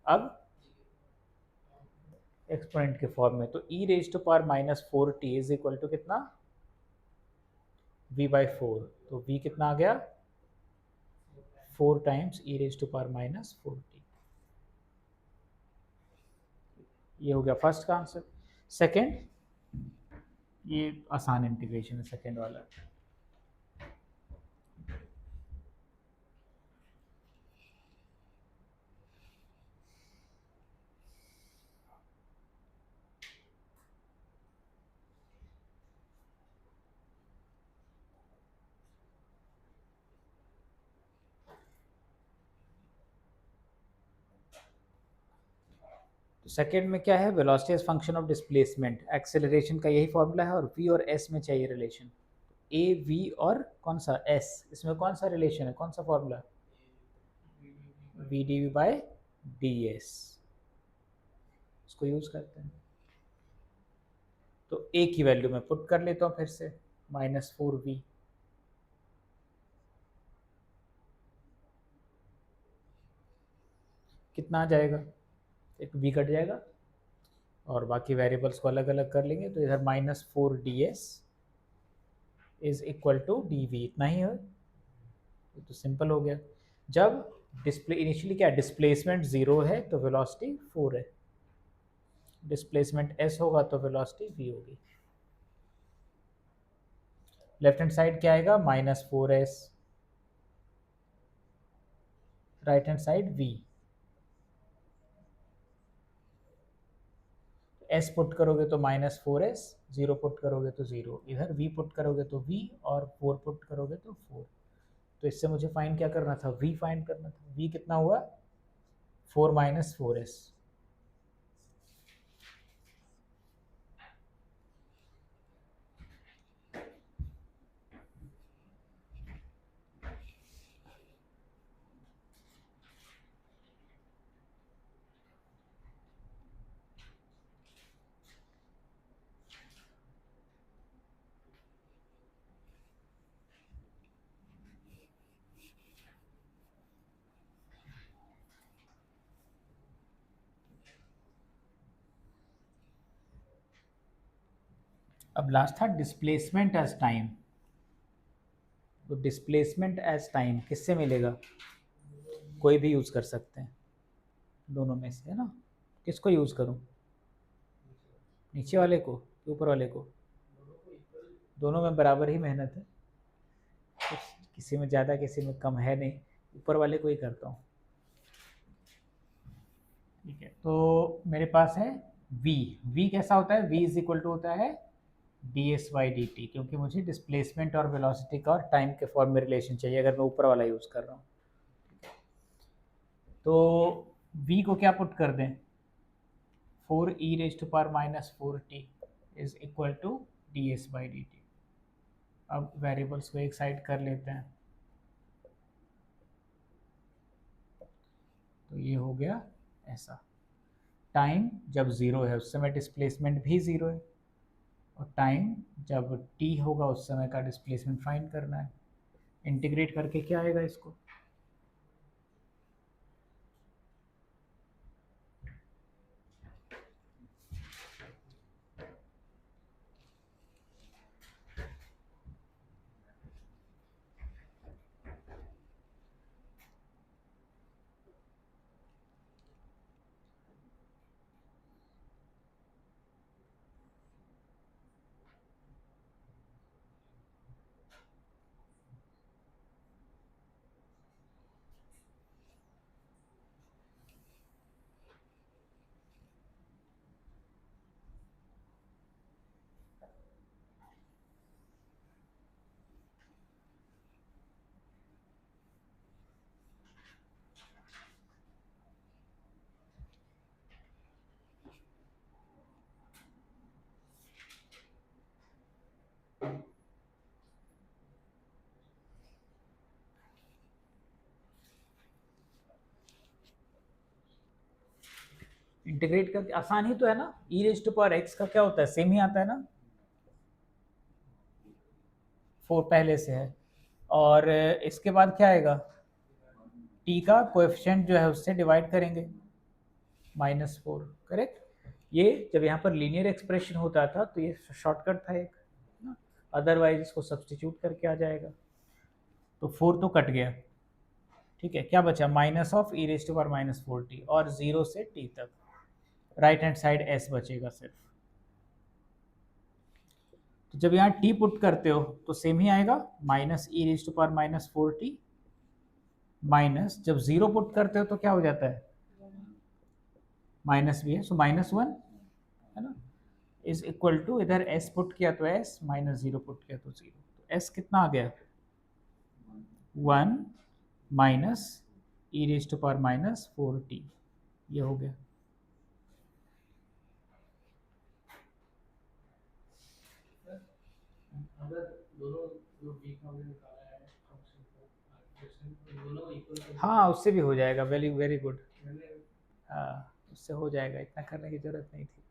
अब एक्सपोनेंट के फॉर्म में, तो e raise to power -4t is equal to कितना, v बाई 4, तो v कितना आ गया 4 times e raise to power -4t। ये हो गया फर्स्ट का आंसर। सेकेंड, ये आसान इंटीग्रेशन है सेकेंड वाला। तो सेकेंड में क्या है, velocity as function of displacement, acceleration का यही फॉर्मूला है, और v और s में चाहिए रिलेशन, a v और कौन सा s, इसमें कौन सा रिलेशन है, कौन सा formula, v dv by ds, इसको यूज करते हैं। तो a की वैल्यू मैं पुट कर लेता हूँ फिर से, -4v, कितना आ जाएगा, एक v कट जाएगा, और बाकी वेरिएबल्स को अलग अलग कर लेंगे, तो इधर -4ds is equal to d v, इतना ही है, तो सिंपल हो गया। जब डिस्प्ले इनिशियली क्या डिस्प्लेसमेंट 0 है तो वेलोसिटी 4 है, डिस्प्लेसमेंट s होगा तो वेलोसिटी v होगी। लेफ्ट हैंड साइड क्या आएगा -4s, right hand side v, s put करोगे तो -4s, 0 पुट करोगे तो 0, इधर v पुट करोगे तो v, और 4 पुट करोगे तो 4। तो इससे मुझे फाइंड क्या करना था, v फाइंड करना था, v कितना हुआ 4 - 4s। अब लास्ट था डिस्प्लेसमेंट एज टाइम, तो डिस्प्लेसमेंट एज टाइम किससे मिलेगा, कोई भी यूज़ कर सकते हैं दोनों में से, है ना। किसको यूज़ करूँ, नीचे वाले को कि ऊपर वाले को, दोनों में बराबर ही मेहनत है, कुछ किसी में ज़्यादा किसी में कम है नहीं, ऊपर वाले को ही करता हूँ। ठीक है, तो मेरे पास है v कैसा होता है, v इज इक्वल टू होता है ds बाई डी टी, क्योंकि मुझे डिस्प्लेसमेंट और वेलोसिटी का और टाइम के फॉर्म में रिलेशन चाहिए अगर मैं ऊपर वाला यूज़ कर रहा हूँ। तो v को क्या पुट कर दें, 4e raise to power -4t is equal to ds by d t. अब वेरिएबल्स को एक साइड कर लेते हैं, तो ये हो गया ऐसा। टाइम जब 0 है उस समय डिस्प्लेसमेंट भी 0 है, और टाइम जब t होगा उस समय का डिस्प्लेसमेंट फाइंड करना है। इंटीग्रेट करके क्या आएगा इसको, इंटीग्रेट करके आसान ही तो है ना, ई रेज टू पावर एक्स का क्या होता है, सेम ही आता है ना, 4 पहले से है, और इसके बाद क्या आएगा, टी का कोएफिशिएंट जो है उससे डिवाइड करेंगे, -4, करेक्ट। ये जब यहाँ पर लीनियर एक्सप्रेशन होता था तो ये शॉर्टकट था एक, अदरवाइज इसको सब्सटीट्यूट करके आ जाएगा। तो 4 तो कट गया, ठीक है, क्या बचा, minus of e raise to power -4t, और 0 से t तक, राइट हैंड साइड s बचेगा सिर्फ। तो जब यहाँ t पुट करते हो तो सेम ही आएगा, minus e raise to power -4t, minus जब 0 पुट करते हो तो क्या हो जाता है, माइनस भी है, सो -1 है ना, इज इक्वल टू, इधर s पुट किया तो s, -0 पुट किया तो 0, तो s कितना आ गया, 1 minus e raise to power -4t, ये हो गया। अगर दोनों जो बीच में हमने निकाला है फंक्शन को दोनों इक्वल, हाँ उससे भी हो जाएगा, वेरी वेरी गुड, हाँ उससे हो जाएगा, इतना करने की जरूरत नहीं थी।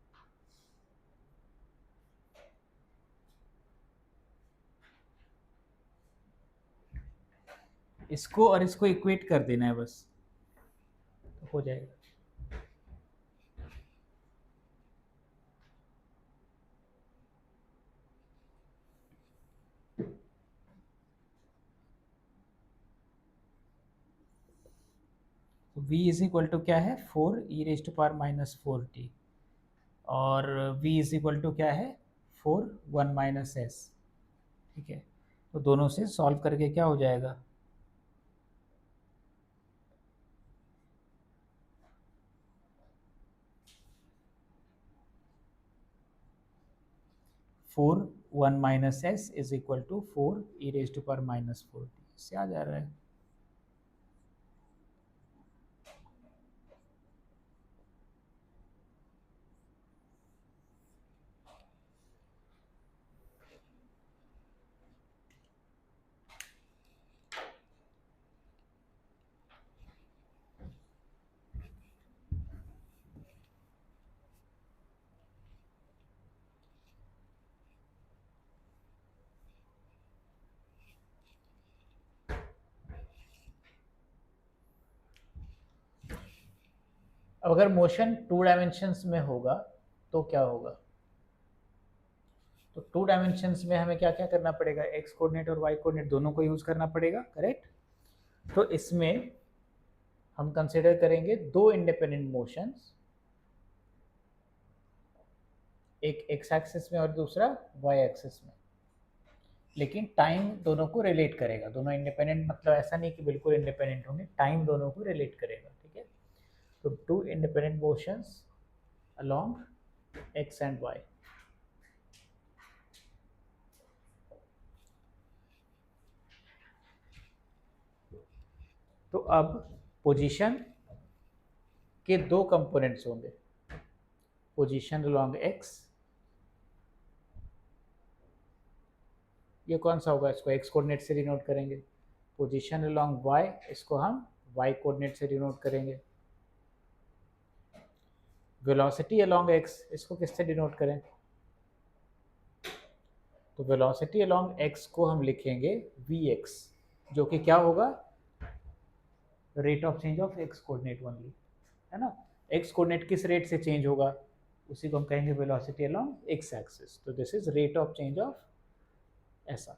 इसको और इसको इक्वेट कर देना है बस, तो हो जाएगा। तो v इज इक्वल टू क्या है, 4 e raise to power -4t, और v इज इक्वल टू क्या है, 4 1 - s, ठीक है। तो दोनों से सॉल्व करके क्या हो जाएगा, 4 1 - s is equal to 4 e raise to power -4t, इससे आ जा रहा है। अब अगर मोशन 2 डायमेंशंस में होगा तो क्या होगा, तो 2 डायमेंशंस में हमें क्या क्या करना पड़ेगा, एक्स कोऑर्डिनेट और वाई कोऑर्डिनेट दोनों को यूज करना पड़ेगा, करेक्ट। तो इसमें हम कंसिडर करेंगे 2 इंडिपेंडेंट मोशंस, एक एक्स एक्सिस में और दूसरा वाई एक्सिस में, लेकिन टाइम दोनों को रिलेट करेगा, दोनों इंडिपेंडेंट मतलब ऐसा नहीं कि बिल्कुल इंडिपेंडेंट होंगे, टाइम दोनों को रिलेट करेगा, ठीक है। तो 2 independent motions along x and y. तो अब पोजीशन के 2 कंपोनेंट्स होंगे, पोजीशन अलोंग एक्स, ये कौन सा होगा, इसको एक्स कोऑर्डिनेट से डिनोट करेंगे, पोजीशन अलोंग वाई, इसको हम वाई कोऑर्डिनेट से डिनोट करेंगे, वेलोसिटी अलोंग एक्स, इसको किससे डिनोट करें, तो वेलोसिटी अलोंग एक्स को हम लिखेंगे vx, जो कि क्या होगा, rate of change of x coordinate only, है ना। एक्स कोऑर्डिनेट किस रेट से चेंज होगा, उसी को हम कहेंगे वेलोसिटी अलोंग एक्स एक्सिस। तो this is rate of change of ऐसा।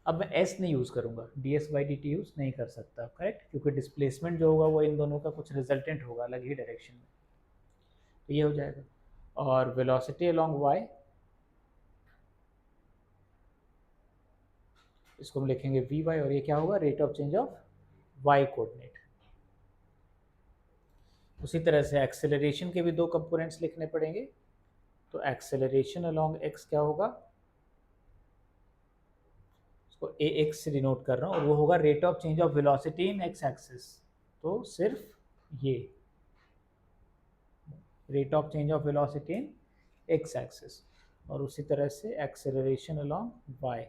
अब मैं एस नहीं यूज़ करूँगा, D S by d T use नहीं कर सकता, करेक्ट, क्योंकि डिस्प्लेसमेंट जो होगा वो इन दोनों का कुछ रिजल्टेंट होगा अलग ही डायरेक्शन में। तो ये हो जाएगा। और वेलोसिटी अलोंग वाई, इसको हम लिखेंगे वी वाई, और ये क्या होगा, rate of change of y coordinate. उसी तरह से एक्सेलरेशन के भी दो कंपोनेंट्स लिखने पड़ेंगे। तो एक्सेलरेशन अलोंग एक्स क्या होगा, इसको ए एक्स से डिनोट कर रहा हूँ, और वो होगा rate of change of velocity in x axis. तो सिर्फ ये rate of change of velocity in x axis, और उसी तरह से एक्सेलरेशन अलोंग वाई।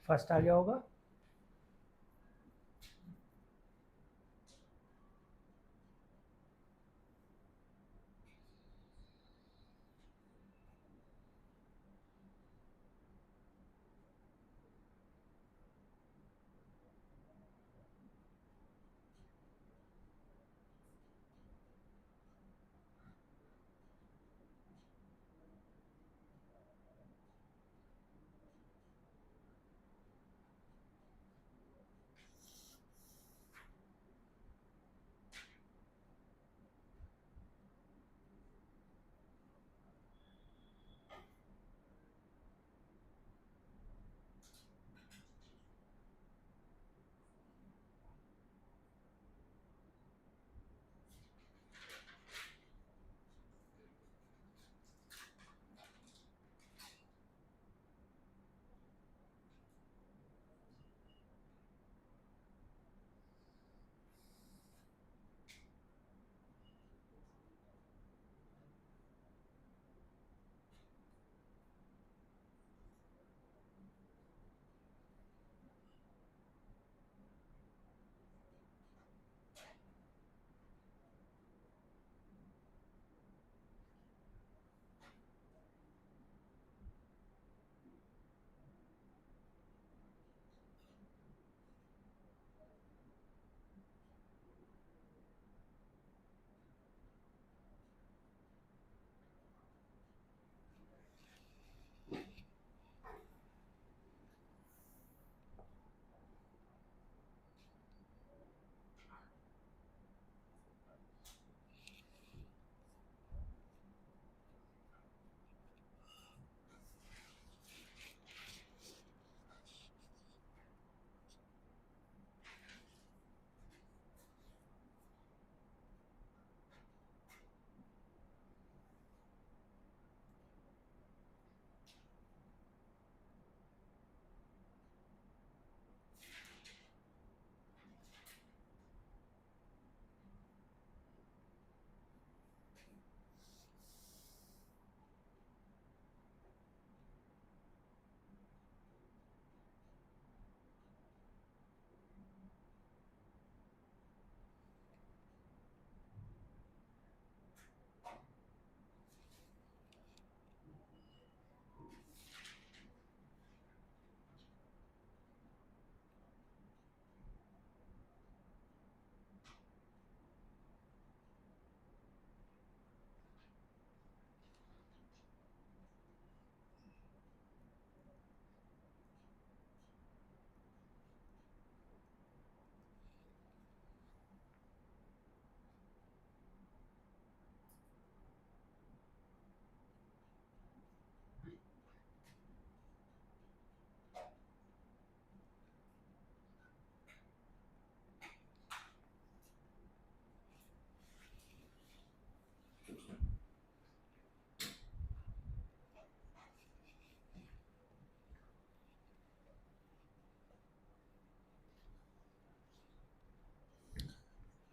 फर्स्ट आ गया होगा।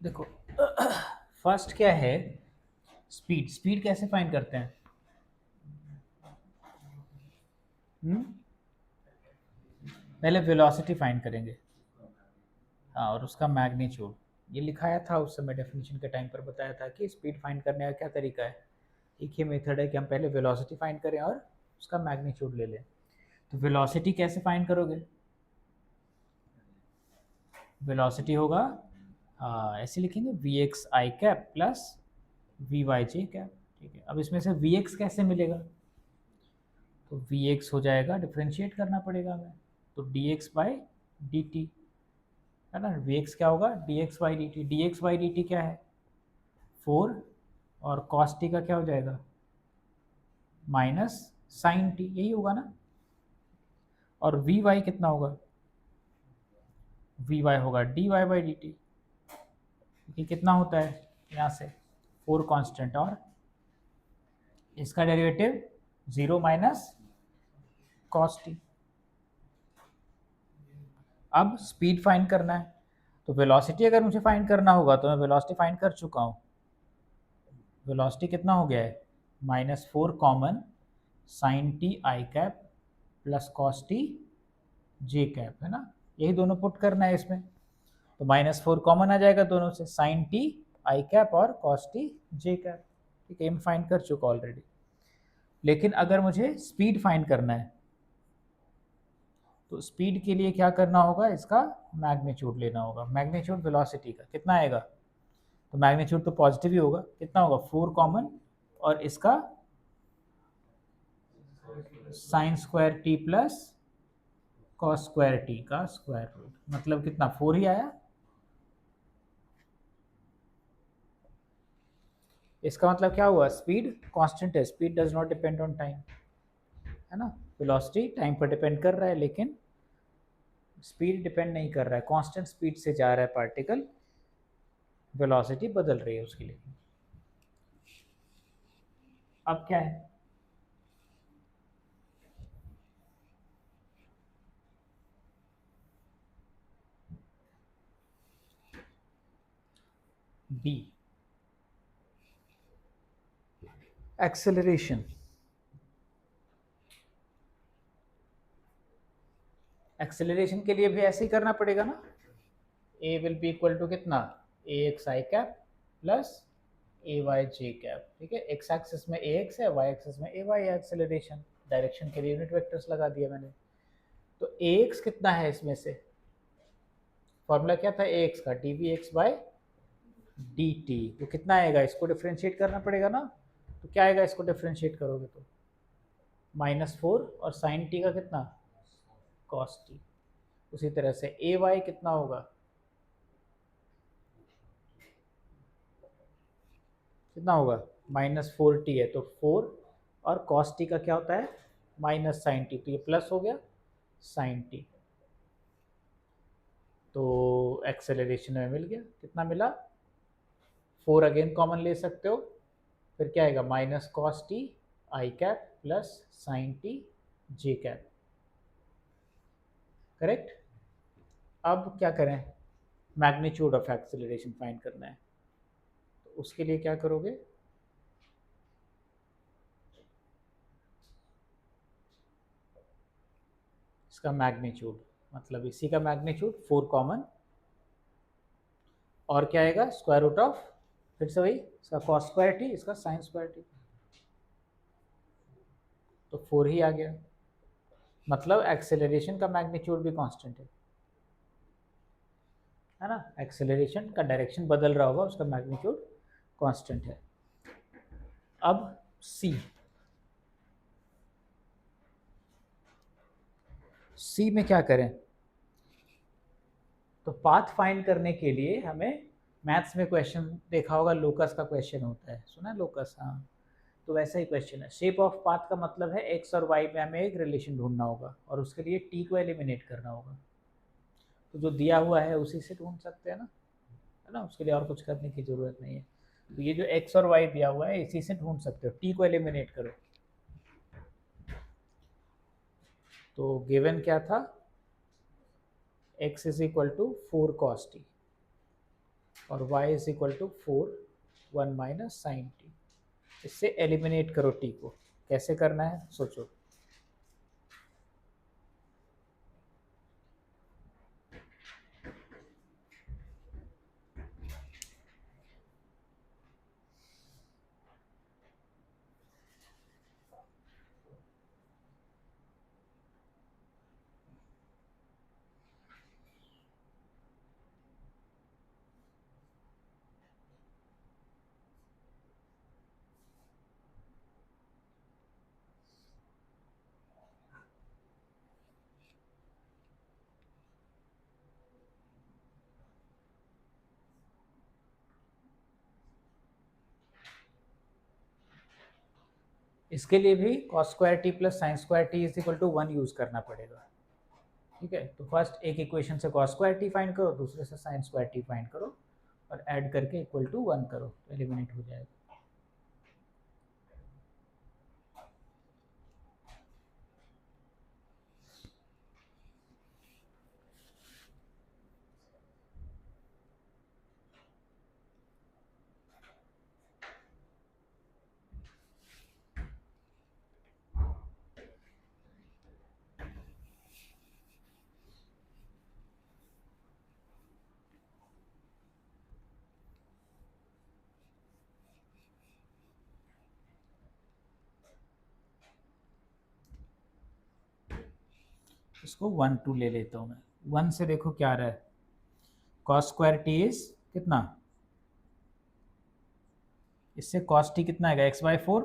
देखो फर्स्ट क्या है, स्पीड। स्पीड कैसे फाइंड करते हैं? पहले वेलोसिटी फाइंड करेंगे, हाँ, और उसका मैग्नीट्यूड। ये लिखाया था उस समय डेफिनेशन के टाइम पर, बताया था कि स्पीड फाइंड करने का क्या तरीका है। एक ही मेथड है कि हम पहले वेलोसिटी फाइंड करें और उसका मैग्नीट्यूड ले लें। तो वेलोसिटी कैसे फाइंड करोगे? वेलोसिटी होगा ऐसे लिखेंगे v x i cap plus v y j cap. ठीक है, अब इसमें से वी एक्स कैसे मिलेगा? तो वी एक्स हो जाएगा, डिफ्रेंशिएट करना पड़ेगा हमें, तो D x by d T, है ना। वी एक्स क्या होगा? D x by d T. D x by d T क्या है? 4, और कॉस टी का क्या हो जाएगा? माइनस साइन टी, यही होगा ना। और वी वाई कितना होगा? वी वाई होगा d y by d t. ये कितना होता है यहाँ से? 4 कांस्टेंट, और इसका डेरिवेटिव 0 माइनस कॉस टी। अब स्पीड फाइंड करना है, तो वेलोसिटी अगर मुझे फाइंड करना होगा तो मैं वेलोसिटी फाइंड कर चुका हूँ। वेलोसिटी कितना हो गया है? -4 common sine t i cap plus cos t j cap, है ना, यही दोनों पुट करना है इसमें। तो -4 कॉमन आ जाएगा दोनों से, साइन टी आई कैप और कॉस टी जे कैप। ठीक है, ये मैं फाइंड कर चुका ऑलरेडी। लेकिन अगर मुझे स्पीड फाइंड करना है तो स्पीड के लिए क्या करना होगा, इसका मैग्नीट्यूड लेना होगा। मैग्नीट्यूड वेलोसिटी का कितना आएगा, तो मैग्नीट्यूड तो पॉजिटिव ही होगा, कितना होगा 4 कॉमन और इसका sign square t plus cos square T का स्क्वायर रूट, मतलब कितना 4 ही आया। इसका मतलब क्या हुआ, स्पीड कांस्टेंट है, speed does not depend on time, है ना। वेलोसिटी टाइम पर डिपेंड कर रहा है लेकिन स्पीड डिपेंड नहीं कर रहा है, कांस्टेंट स्पीड से जा रहा है पार्टिकल, वेलोसिटी बदल रही है उसके लिए। अब क्या है, बी एक्सेलरेशन। एक्सेलरेशन के लिए भी ऐसे ही करना पड़ेगा ना, ए विल बी इक्वल टू कितना, ए x i cap plus A Y j cap. ठीक है, एक्स एक्सिस में ए एक्स है, वाई एक्सिस में ए वाई है, एक्सेलरेशन डायरेक्शन के लिए यूनिट वेक्टर्स लगा दिया मैंने। तो ए एक्स कितना है इसमें से, फॉर्मूला क्या था ए एक्स का, d v x by d t, तो कितना आएगा, इसको डिफ्रेंशिएट करना पड़ेगा ना। तो क्या आएगा, इसको डिफ्रेंशिएट करोगे तो -4 और साइन टी का कितना कॉस टी। उसी तरह से ए वाई कितना होगा, कितना होगा -4t है तो 4 और कॉस टी का क्या होता है माइनस साइन टी, तो ये प्लस हो गया साइन टी। तो एक्सेलरेशन में मिल गया, कितना मिला 4, अगेन कॉमन ले सकते हो, फिर क्या आएगा minus cos T i cap plus sign T j cap, correct. अब क्या करें, मैग्नीट्यूड ऑफ एक्सेलरेशन फाइंड करना है, तो उसके लिए क्या करोगे, इसका मैग्नीट्यूड मतलब इसी का मैग्नीट्यूड 4 कॉमन और क्या आएगा स्क्वायर रूट ऑफ, फिर से वही इसका कॉस स्क्वायर टी इसका साइन स्क्वायर टी, तो 4 ही आ गया, मतलब एक्सेलरेशन का मैग्नीट्यूड भी कांस्टेंट है ना, एक्सेलरेशन का डायरेक्शन बदल रहा होगा उसका मैग्नीट्यूड कांस्टेंट है। अब सी, सी में क्या करें, तो पाथ फाइंड करने के लिए हमें मैथ्स में क्वेश्चन देखा होगा, लोकस का क्वेश्चन होता है, सुना है लोकस, हाँ, तो वैसा ही क्वेश्चन है। शेप ऑफ पाथ का मतलब है एक्स और वाई में हमें एक रिलेशन ढूंढना होगा और उसके लिए टी को एलिमिनेट करना होगा, तो जो दिया हुआ है उसी से ढूंढ सकते हैं ना, है ना, उसके लिए और कुछ करने की जरूरत नहीं है। तो ये जो एक्स और वाई दिया हुआ है इसी से ढूंढ सकते हो, टी को एलिमिनेट करो। तो गिवन क्या था, x is equal to 4 cos t और y is equal to 4 1 minus sine t. इससे एलिमिनेट करो t को, कैसे करना है सोचो। इसके लिए भी cos square t plus sine square t is equal to 1 use करना पड़ेगा। ठीक है, तो फर्स्ट एक इक्वेशन से cos स्क्वायर टी फाइंड करो, दूसरे से साइन स्क्वायर टी फाइंड करो और ऐड करके इक्वल टू 1 करो, तो एलिमिनेट हो जाएगा। इसको 1 2 ले लेता हूँ मैं। 1 से देखो क्या आ रहा है, कॉस स्क्वायर टी इज कितना, इससे कॉस टी कितना आएगा x/4,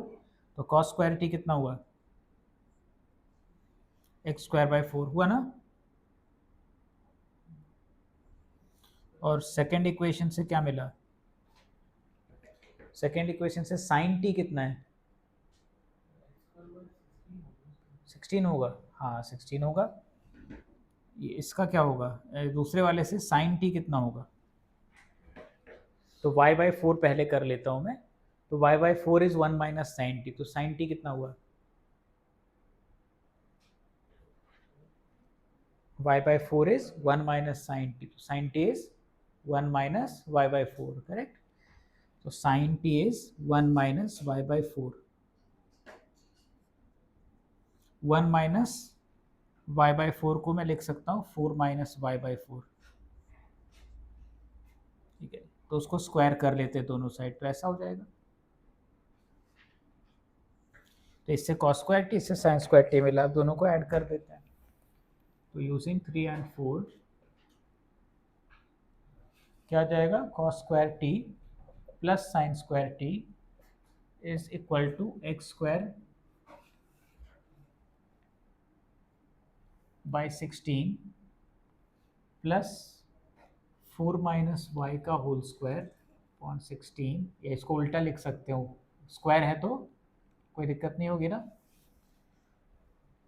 तो कॉस स्क्वायर टी कितना हुआ, x²/4 हुआ ना। और सेकेंड इक्वेशन से क्या मिला, सेकेंड इक्वेशन से साइन टी कितना है, 16 होगा, हाँ 16 होगा। ये इसका क्या होगा, दूसरे वाले से साइन टी कितना होगा, तो y/4 पहले कर लेता हूँ मैं, तो y/4 is 1 minus sine T, तो साइन टी कितना हुआ, y/4 is 1 minus sine T, तो sine T is 1 minus y/4, correct. तो sine T is 1 minus y/4, 1 minus y/4 को मैं लिख सकता हूँ 4 माइनस y/4, ठीक है। तो उसको स्क्वायर कर लेते हैं दोनों साइड, तो ऐसा हो जाएगा। तो इससे कॉस स्क्वायर टी, इससे साइन स्क्वायर टी मिला, अब दोनों को ऐड कर देते हैं। तो यूजिंग 3 and 4 क्या आ जाएगा, cos square t plus sine square t is equal to x² by 16 plus 4 minus y का होल स्क्वायर अपॉन 16, या इसको उल्टा लिख सकते हो, स्क्वायर है तो कोई दिक्कत नहीं होगी ना।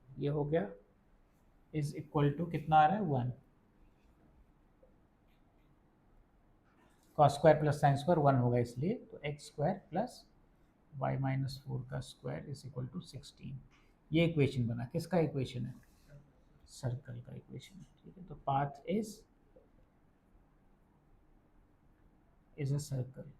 ये हो गया, इज इक्वल टू कितना आ रहा है 1, cos square plus sine square 1 होगा इसलिए, तो x² प्लस y-4 का स्क्वायर इज इक्वल टू 16। ये इक्वेशन बना, किसका इक्वेशन है, सर्कल का इक्वेशन, ठीक है। तो पाथ इज अ सर्कल।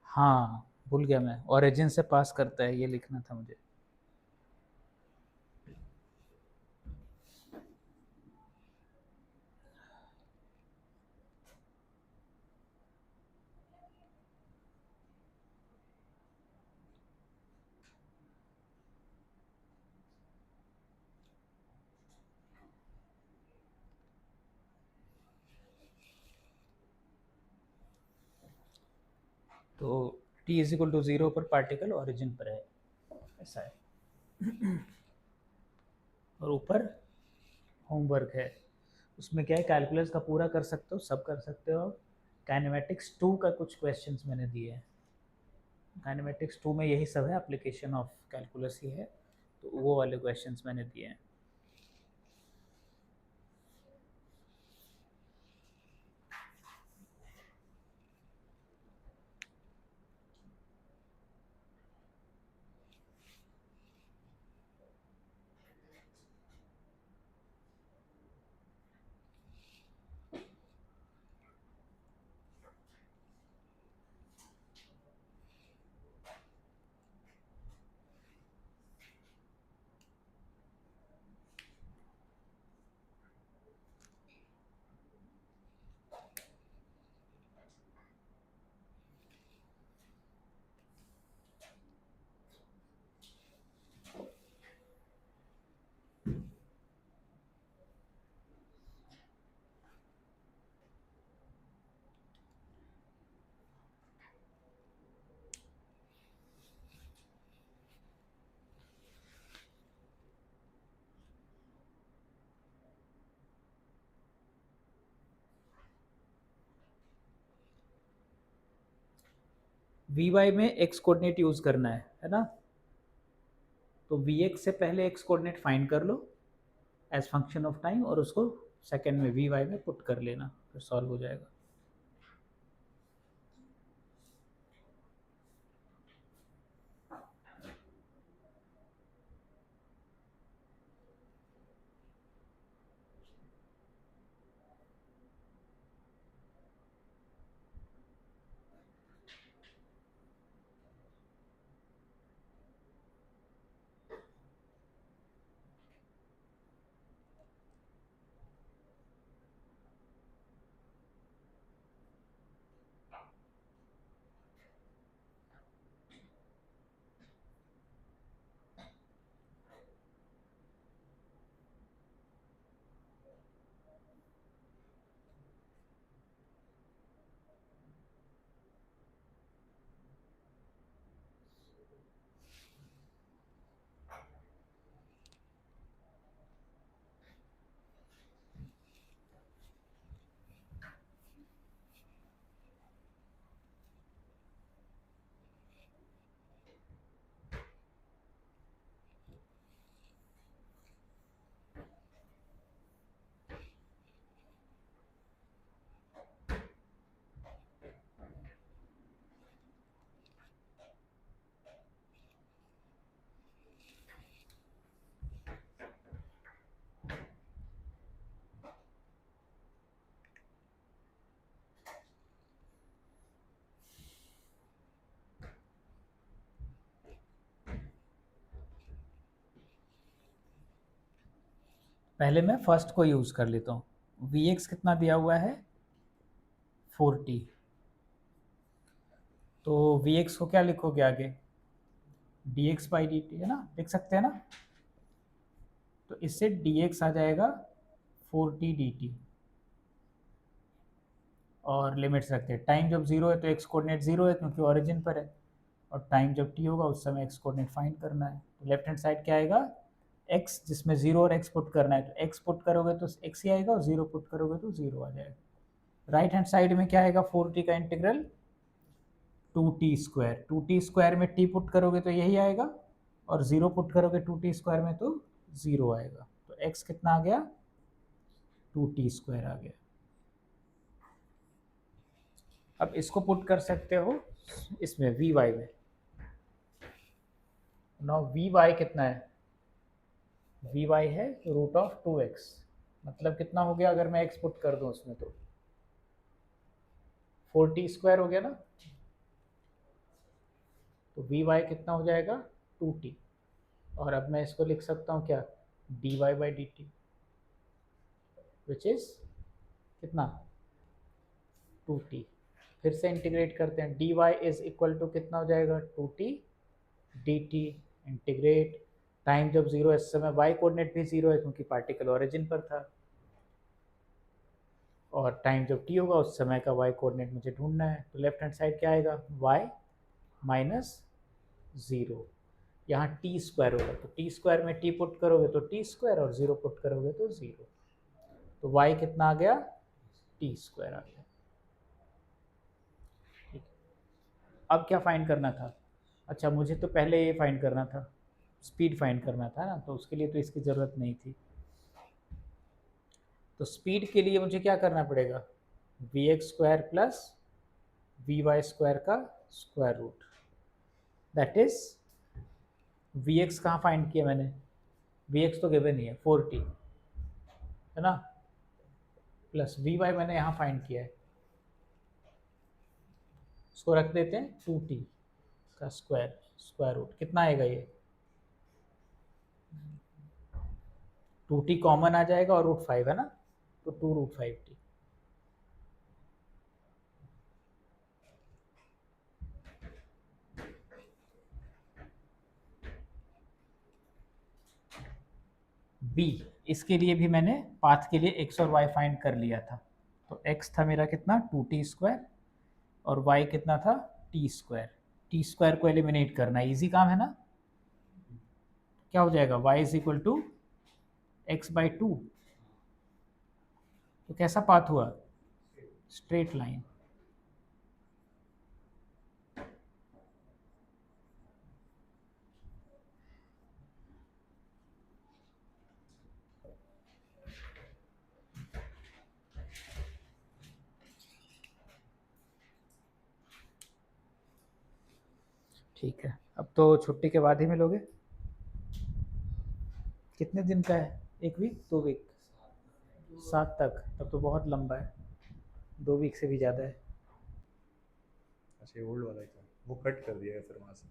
हाँ भूल गया मैं, ओरिजिन से पास करता है, ये लिखना था मुझे। तो t इज इक्वल टू 0 पर पार्टिकल ओरिजिन पर है, ऐसा है। और ऊपर होमवर्क है, उसमें क्या है, कैलकुलस का पूरा कर सकते हो, सब कर सकते हो। काइनेमेटिक्स 2 का कुछ क्वेश्चंस मैंने दिए हैं। काइनेमेटिक्स 2 में यही सब है, एप्लीकेशन ऑफ कैलकुलस ही है, तो वो वाले क्वेश्चंस मैंने दिए हैं। वी वाई में एक्स कोऑर्डिनेट यूज़ करना है ना। तो वी एक्स से पहले एक्स कोऑर्डिनेट फाइंड कर लो एज फंक्शन ऑफ टाइम, और उसको सेकेंड में वी वाई में पुट कर लेना, फिर सॉल्व हो जाएगा। पहले मैं फर्स्ट को यूज़ कर लेता हूँ। वी एक्स कितना दिया हुआ है, 40। तो वी एक्स को क्या लिखोगे आगे, D x by d T, है ना, लिख सकते हैं ना। तो इससे डी एक्स आ जाएगा 40 डी टी, और लिमिट्स रखते हैं। टाइम जब जीरो है तो एक्स कोऑर्डिनेट जीरो है क्योंकि ओरिजिन पर है, और टाइम जब टी होगा उस समय एक्स कोऑर्डिनेट फाइंड करना है। तो लेफ्ट हैंड साइड क्या आएगा, एक्स, जिसमें जीरो और एक्स पुट करना है, तो एक्स पुट करोगे तो एक्स ही आएगा, और जीरो पुट करोगे तो जीरो आ जाएगा। राइट हैंड साइड में क्या आएगा, 40 का इंटीग्रल 2t²। 2t² में t पुट करोगे तो यही आएगा, और जीरो पुट करोगे 2t² में तो जीरो आएगा। तो x कितना आ गया, 2t² आ गया। अब इसको पुट कर सकते हो इसमें वी वाई में। नाउ वी वाई कितना है, वी वाई है √2x, मतलब कितना हो गया अगर मैं x पुट कर दूं उसमें, तो 4t² हो गया ना, तो वी वाई कितना हो जाएगा 2t। और अब मैं इसको लिख सकता हूँ क्या, dy by d T, which is कितना 2t। फिर से इंटीग्रेट करते हैं, dy इज इक्वल टू कितना हो जाएगा 2t dt। इंटीग्रेट, टाइम जब जीरो है इस समय y कोऑर्डिनेट भी जीरो है क्योंकि पार्टिकल ओरिजिन पर था, और टाइम जब t होगा उस समय का y कोऑर्डिनेट मुझे ढूंढना है। तो लेफ्ट हैंड साइड क्या आएगा, y माइनस ज़ीरो, यहाँ t² होगा तो t² में t पुट करोगे तो t² और 0 पुट करोगे तो 0, तो y कितना आ गया t² आ गया। ठीक, अब क्या फाइंड करना था, अच्छा मुझे तो पहले ये फाइंड करना था, स्पीड फाइंड करना था ना, तो उसके लिए तो इसकी ज़रूरत नहीं थी। तो स्पीड के लिए मुझे क्या करना पड़ेगा, vx² प्लस vy² का square root, that is vx कहाँ फाइंड किया मैंने, vx तो गिवन ही है 4t है ना, प्लस vy मैंने यहाँ फाइंड किया है, इसको रख देते हैं 2t का स्क्वायर रूट, कितना आएगा ये 2t कॉमन आ जाएगा और √5 है ना, तो 2√5t। b, इसके लिए भी मैंने पाथ के लिए x और y फाइंड कर लिया था, तो x था मेरा कितना 2t² और y कितना था t² को एलिमिनेट करना इजी काम है ना, क्या हो जाएगा y is equal to x/2, तो कैसा पाथ हुआ, स्ट्रेट लाइन। ठीक है, अब तो छुट्टी के बाद ही मिलोगे, कितने दिन का है, 1 वीक 2 वीक 7 तक, तब तो बहुत लंबा है, 2 वीक से भी ज़्यादा है। अच्छा ये ओल्ड वाला ही था, वो कट कर दिया है फिर वहाँ से।